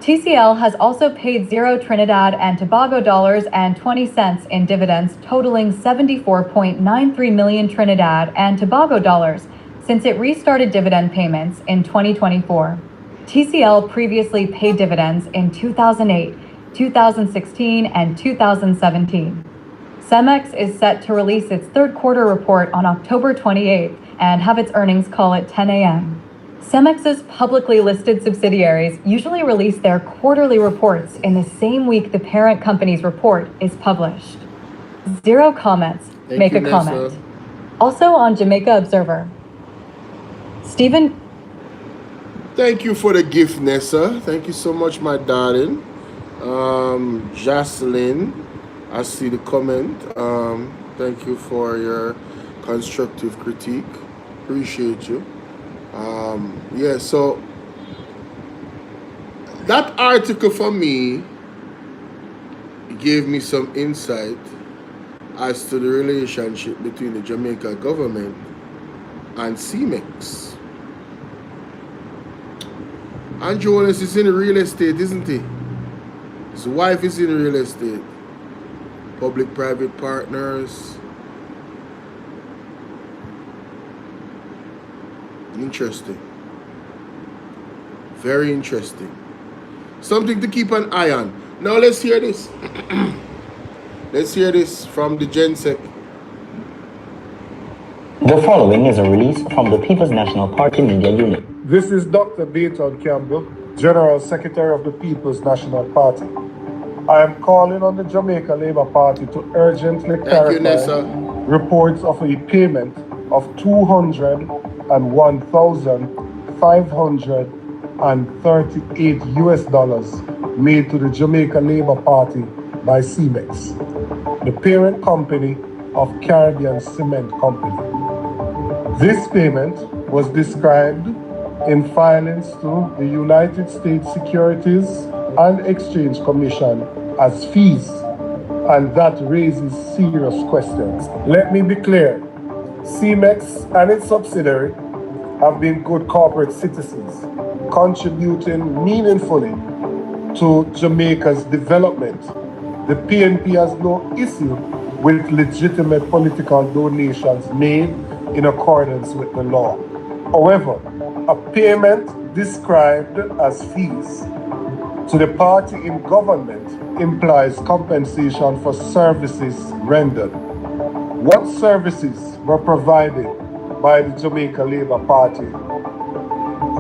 TCL has also paid 0 Trinidad and Tobago dollars and 20 cents in dividends totaling 74.93 million Trinidad and Tobago dollars since it restarted dividend payments in 2024. TCL previously paid dividends in 2008, 2016, and 2017. CEMEX is set to release its third quarter report on October 28th and have its earnings call at 10 a.m. CEMEX's publicly listed subsidiaries usually release their quarterly reports in the same week the parent company's report is published. 0 comments. Make a comment. Also on Jamaica Observer. Stephen. Thank you for the gift, Nessa. Thank you so much, my darling. Jocelyn, I see the comment. Thank you for your constructive critique. Appreciate you. Yeah, so that article for me gave me some insight as to the relationship between the Jamaica government and CMEX. And Jonas is in real estate, isn't he? His wife is in real estate. Public-private partners. Interesting. Very interesting. Something to keep an eye on. Now let's hear this. Let's hear this from the GenSec. The following is a release from the People's National Party Media Unit. This is Dr. Dayton Campbell, General Secretary of the People's National Party. I am calling on the Jamaica Labour Party to urgently clarify reports of a payment of $201,538 made to the Jamaica Labour Party by CMEX, the parent company of Caribbean Cement Company. This payment was described in filings to the United States Securities and Exchange Commission as fees, and that raises serious questions. Let me be clear, CMEX and its subsidiary have been good corporate citizens, contributing meaningfully to Jamaica's development. The PNP has no issue with legitimate political donations made in accordance with the law. However, a payment described as fees to the party in government implies compensation for services rendered. What services were provided by the Jamaica Labour Party?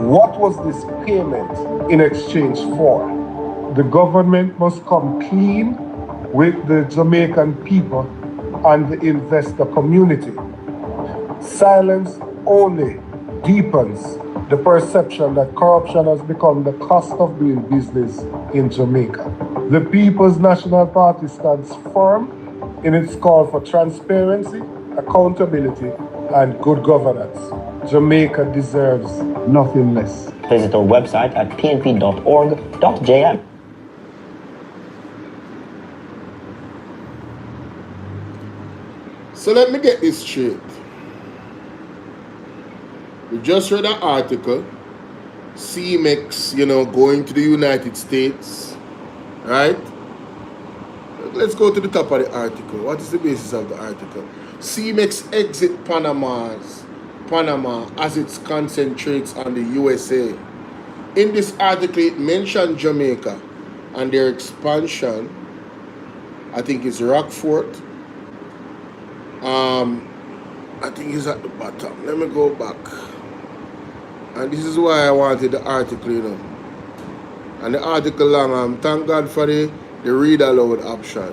What was this payment in exchange for? The government must come clean with the Jamaican people and the investor community. Silence only deepens the perception that corruption has become the cost of doing business in Jamaica. The People's National Party stands firm in its call for transparency, accountability, and good governance. Jamaica deserves nothing less. Visit our website at pnp.org.jm. So let me get this straight. We just read an article, CMEX, going to the United States, right? Let's go to the top of the article. What is the basis of the article? CMEX exit Panama as it concentrates on the USA. In this article, it mentioned Jamaica and their expansion. I think it's Rockfort. I think it's at the bottom. Let me go back. And this is why I wanted the article, And the article long, thank God for the read aloud option.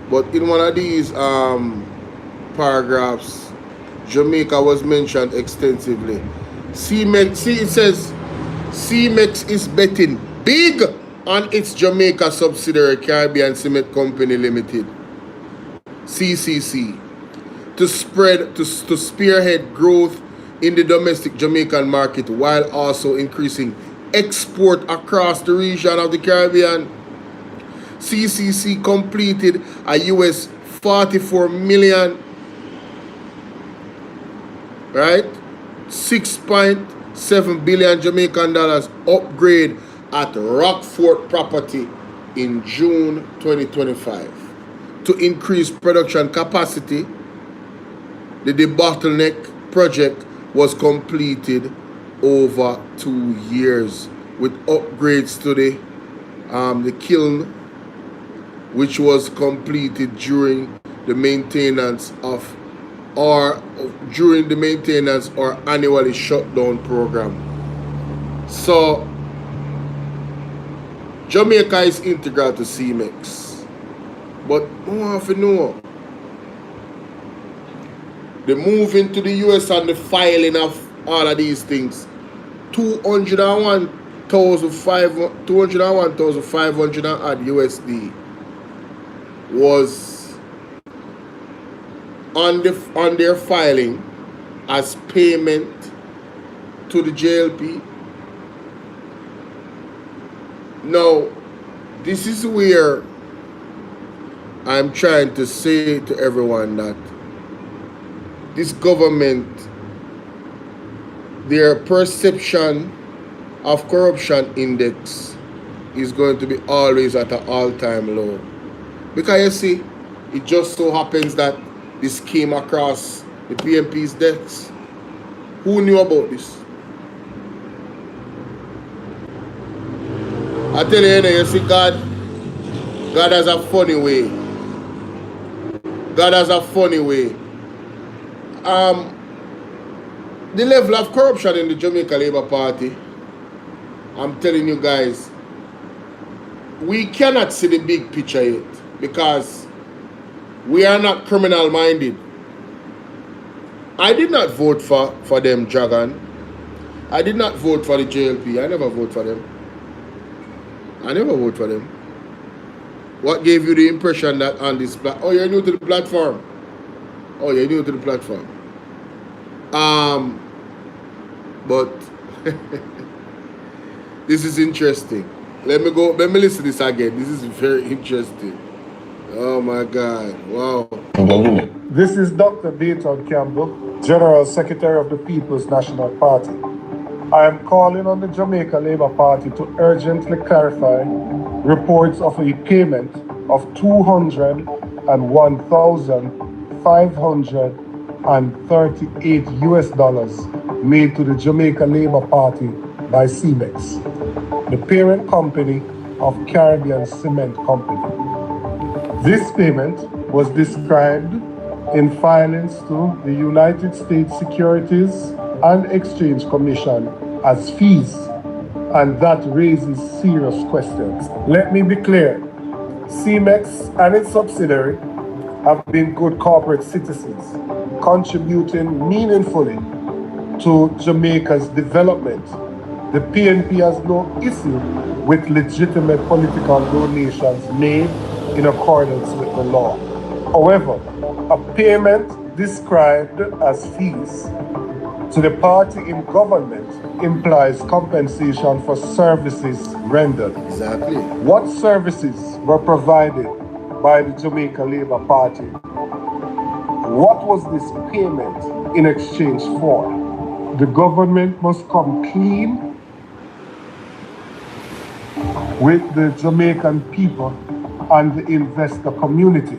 But in one of these paragraphs, Jamaica was mentioned extensively. CMEX, it says CMEX is betting big on its Jamaica subsidiary Caribbean Cement Company Limited, CCC, to spearhead growth in the domestic Jamaican market while also increasing export across the region of the Caribbean. CCC completed a US 44 million, right? 6.7 billion Jamaican dollars upgrade at Rockfort property in June 2025 to increase production capacity. The debottleneck project was completed over 2 years with upgrades to the kiln, which was completed during the maintenance or annually shut down program. So Jamaica is integral to CMEX, but more have to know the move into the US and the filing of all of these things, 201,500 odd USD was on their filing as payment to the JLP. Now, this is where I'm trying to say to everyone that this government, their perception of corruption index is going to be always at an all-time low. Because you see, it just so happens that this came across the PMP's desks. Who knew about this? I tell you, you see, God has a funny way. God has a funny way. The level of corruption in the Jamaica Labour Party, I'm telling you guys, we cannot see the big picture yet because we are not criminal minded. I did not vote for them, Dragon. I did not vote for the JLP. I never vote for them. I never vote for them. What gave you the impression that on this platform? Oh, you're new to the platform. Oh, you're new to the platform. But this is interesting. Let me listen to this again. This is very interesting. Oh my God. Wow. This is Dr. Dayton Campbell, General Secretary of the People's National Party. I am calling on the Jamaica Labour Party to urgently clarify reports of a payment of $201,538 made to the Jamaica Labour Party by CEMEX, the parent company of Caribbean Cement Company. This payment was described in filings to the United States Securities and Exchange Commission as fees, and that raises serious questions. Let me be clear, CEMEX and its subsidiary have been good corporate citizens, contributing meaningfully to Jamaica's development. The PNP has no issue with legitimate political donations made in accordance with the law. However, a payment described as fees to the party in government implies compensation for services rendered. Exactly. What services were provided by the Jamaica Labour Party? What was this payment in exchange for? The government must come clean with the Jamaican people and the investor community.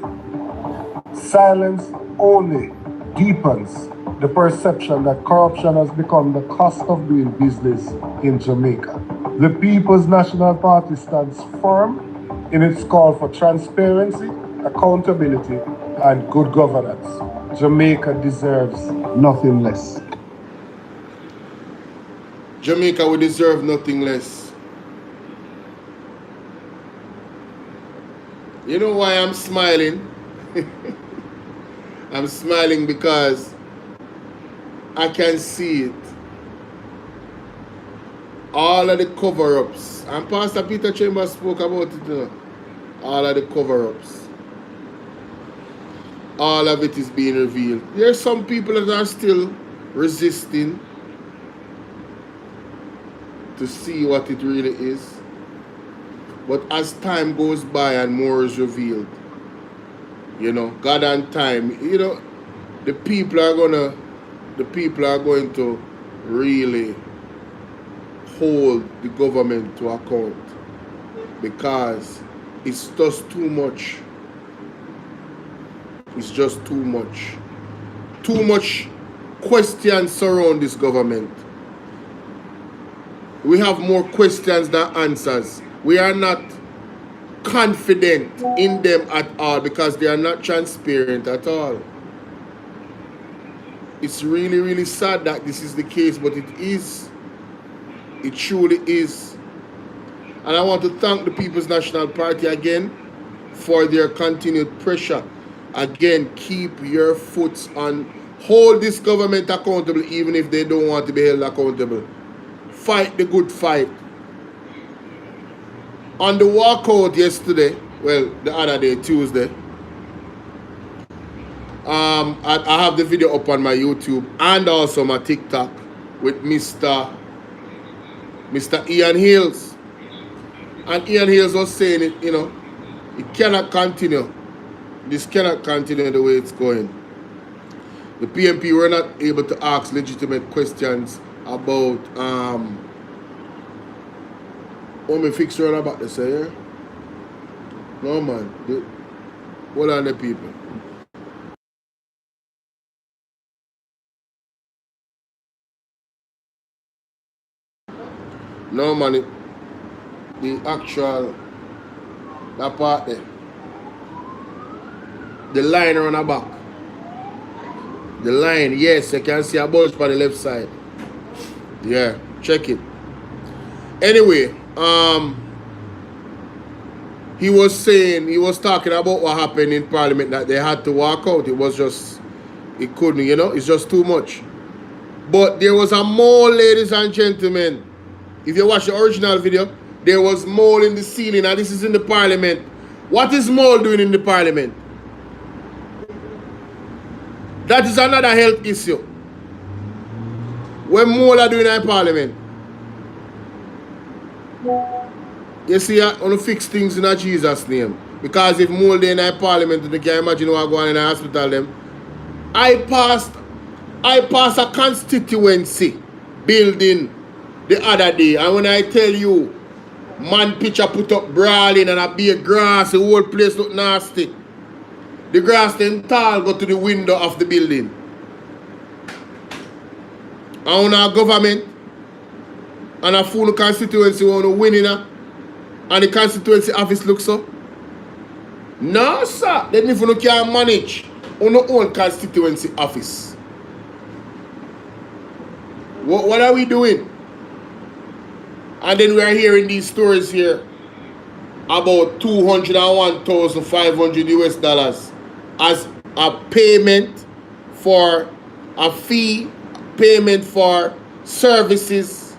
Silence only deepens the perception that corruption has become the cost of doing business in Jamaica. The People's National Party stands firm in its call for transparency, accountability, and good governance. Jamaica deserves nothing less. Jamaica will deserve nothing less. You know why I'm smiling? I'm smiling because I can see it. All of the cover-ups, and Pastor Peter Chambers spoke about it, you know. All of the cover-ups. All of it is being revealed. There are some people that are still resisting to see what it really is. But as time goes by and more is revealed, you know, God and time, you know, the people are going to really hold the government to account because it's just too much. It's just too much. Too much questions surround this government. We have more questions than answers. We are not confident in them at all because they are not transparent at all. It's really, really sad that this is the case, but it is. It truly is. And I want to thank the People's National Party again for their continued pressure. Again, keep your foot on. Hold this government accountable even if they don't want to be held accountable. Fight the good fight. On the walkout yesterday, well, the other day, Tuesday, I have the video up on my YouTube and also my TikTok with Mr. Ian Hills. And Ian Hills was saying it, you know, it cannot continue. This cannot continue the way it's going. The PMP were not able to ask legitimate questions about me fix around about this here. No man. Hold on the people. No man, the actual that part there. The line around the back. The line, yes, you can see a bulge for the left side. Yeah, check it. Anyway, he was talking about what happened in Parliament, that they had to walk out. It was just, it couldn't, you know, it's just too much. But there was a mole, ladies and gentlemen. If you watch the original video, there was mole in the ceiling, and this is in the Parliament. What is mole doing in the Parliament? That is another health issue. What mole are doing in Parliament? You see, I want to fix things in Jesus' name. Because if mole there in Parliament, you can imagine what going on in the hospital them. I passed a constituency building the other day, and when I tell you, man picture put up brawling and a big grass, the whole place look nasty. The grass then tall go to the window of the building. And our government and a full constituency want to win in and the constituency office looks so. No sir, they don't even can manage on our own constituency office. What are we doing? And then we are hearing these stories here about $201,500 as a payment for a fee, payment for services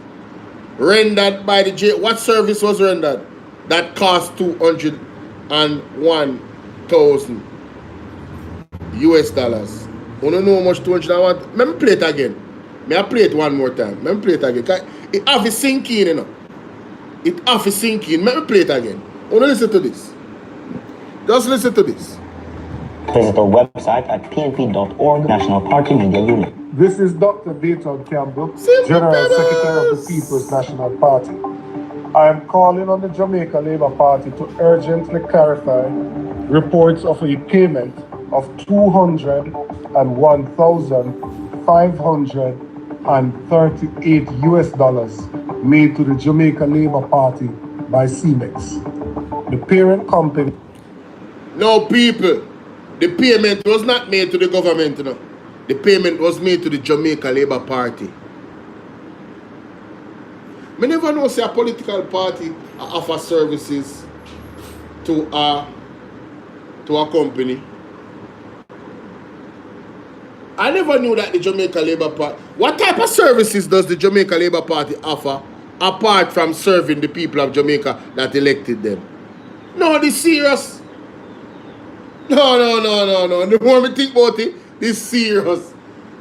rendered by the J. What service was rendered? That cost $201,000 US. You don't know how much 201. Let me play it again. May I play it one more time? Let me play it again. It have to sink in, you know. It have to sink in. Let me play it again. I want to listen to this. Just listen to this. Visit our website at pnp.org, National Party Media Unit. This is Dr. Dayton Campbell, General Secretary of the People's National Party. I am calling on the Jamaica Labour Party to urgently clarify reports of a payment of $201,538 US made to the Jamaica Labour Party by CMEX. The parent company. No, people, the payment was not made to the government, you know. The payment was made to the Jamaica Labour Party. I never know say a political party offer services to a company. I never knew that the Jamaica Labour Party. What type of services does the Jamaica Labour Party offer apart from serving the people of Jamaica that elected them? No, this serious. No. The more we think about it, this serious.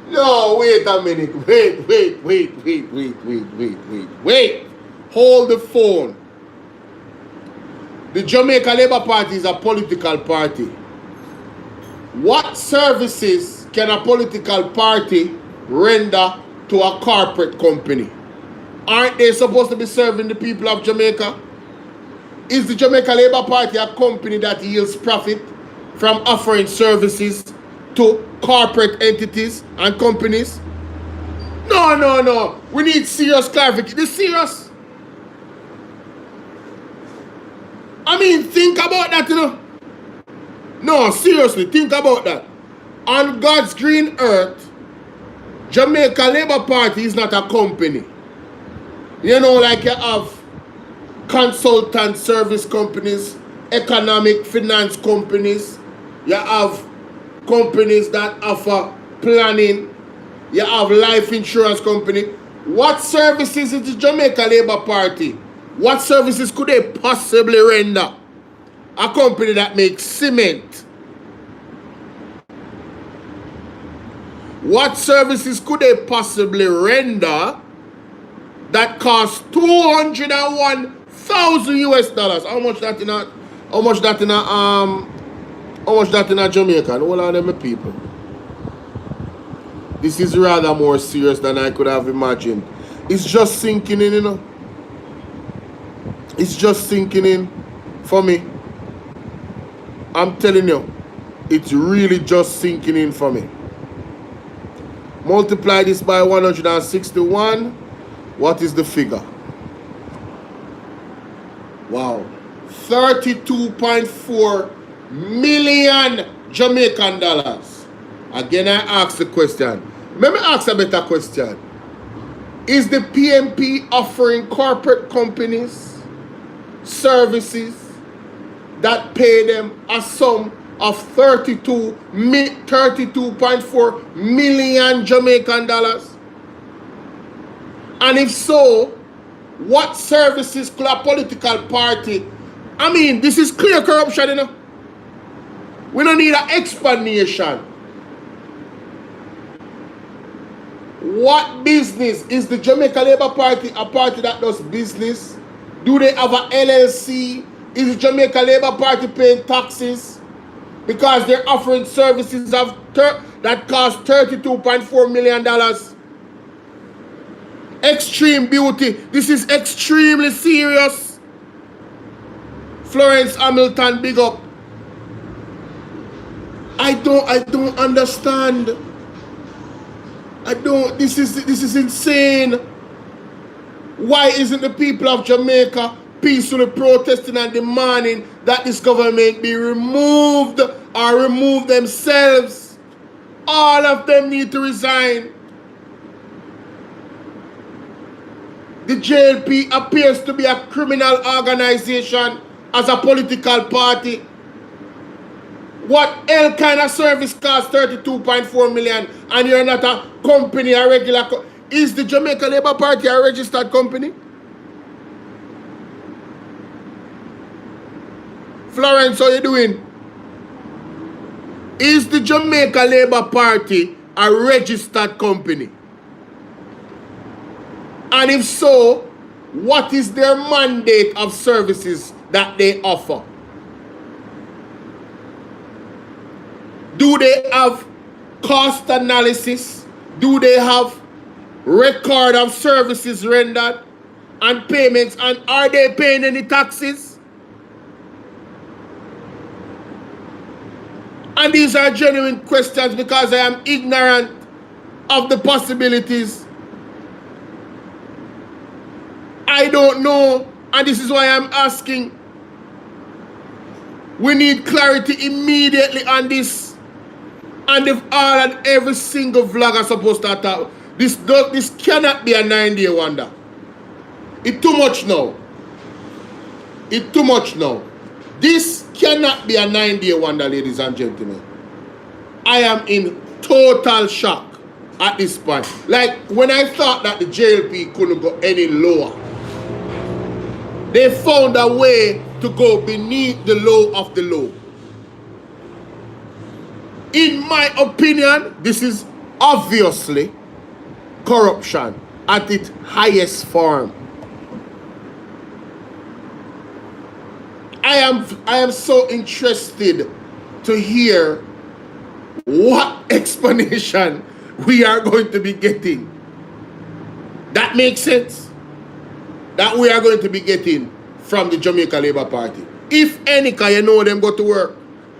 No, wait a minute. Wait. Hold the phone. The Jamaica Labour Party is a political party. What services can a political party render to a corporate company? Aren't they supposed to be serving the people of Jamaica? Is the Jamaica Labour Party a company that yields profit from offering services to corporate entities and companies? No. We need serious clarification. This serious? I mean, think about that, you know. No, seriously, think about that. On God's green earth, Jamaica Labour Party is not a company. You know, like you have consultant service companies, economic finance companies, you have companies that offer planning, you have life insurance company. What services is the Jamaica Labour Party? What services could they possibly render? A company that makes cement. What services could they possibly render that cost $201,000 US? How much that in a Jamaica? All of them people. This is rather more serious than I could have imagined. It's just sinking in, you know. It's just sinking in for me. I'm telling you, it's really just sinking in for me. Multiply this by 161. What is the figure? Wow. 32.4 million Jamaican dollars. Again, I ask the question. Let me ask a better question. Is the PMP offering corporate companies services that pay them a sum of 32.4 million Jamaican dollars? And if so, what services could a political party? I mean, this is clear corruption, you know. We don't need an explanation. What business is the Jamaica Labour Party a party that does business? Do they have an LLC? Is the Jamaica Labour Party paying taxes? Because they're offering services of that cost $32.4 million. Extreme beauty. This is extremely serious. Florence Hamilton, big up. I don't understand. This is insane. Why isn't the people of Jamaica peacefully protesting and demanding that this government be removed or remove themselves? All of them need to resign. The JLP appears to be a criminal organization as a political party. What hell kind of service costs 32.4 million and you're not a company, a regular is the Jamaica Labour Party a registered company? Florence, how you doing? Is the Jamaica Labour Party a registered company? And if so, what is their mandate of services that they offer? Do they have cost analysis? Do they have record of services rendered and payments? And are they paying any taxes? And these are genuine questions because I am ignorant of the possibilities. I don't know, and this is why I'm asking. We need clarity immediately on this. And if all and every single vlogger supposed to talk, this cannot be a 9-day wonder. It's too much now. It's too much now. This cannot be a 9-day wonder, ladies and gentlemen. I am in total shock at this point. Like when I thought that the JLP couldn't go any lower, they found a way to go beneath the low of the low. In my opinion, this is obviously corruption at its highest form. I am so interested to hear what explanation we are going to be getting. That makes sense? That we are going to be getting from the Jamaica Labour Party. If any, can you know them go to work?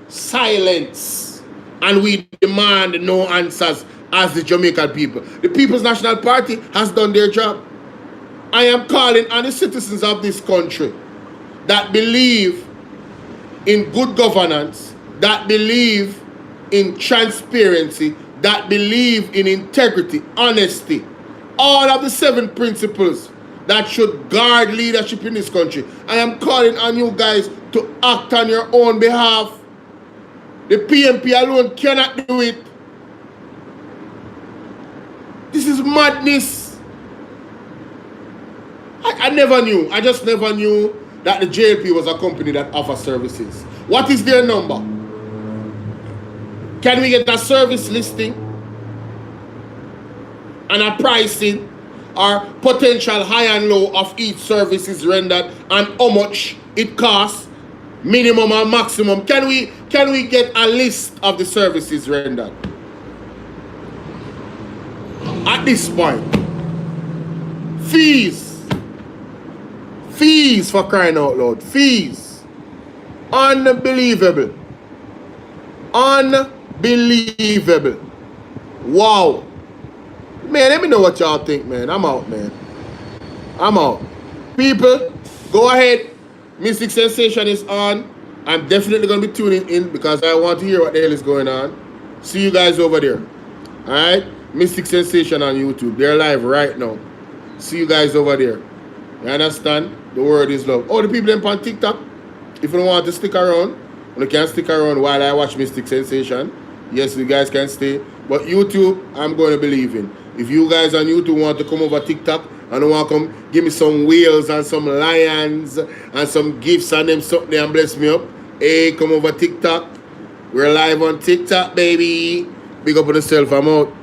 Silence. And we demand no answers as the Jamaican people. The People's National Party has done their job. I am calling on the citizens of this country that believe in good governance, that believe in transparency, that believe in integrity, honesty, all of the 7 principles that should guard leadership in this country. I am calling on you guys to act on your own behalf. The PMP alone cannot do it. This is madness. I never knew. I just never knew that the JLP was a company that offers services. What is their number? Can we get a service listing? and a pricing or potential high and low of each service is rendered and how much it costs, minimum and maximum. Can we get a list of the services rendered? At this point, fees for crying out loud, fees, unbelievable, wow. Man, let me know what y'all think, man. I'm out, man. I'm out. People, go ahead. Mystic Sensation is on. I'm definitely going to be tuning in because I want to hear what the hell is going on. See you guys over there. Alright? Mystic Sensation on YouTube. They're live right now. See you guys over there. You understand? The word is love. Oh, the people on TikTok, if you don't want to stick around, you can stick around while I watch Mystic Sensation. Yes, you guys can stay. But YouTube, I'm going to believe in. If you guys on YouTube want to come over TikTok and want to come give me some whales and some lions and some gifts and them something and bless me up, hey, come over TikTok. We're live on TikTok, baby. Big up on yourself. I'm out.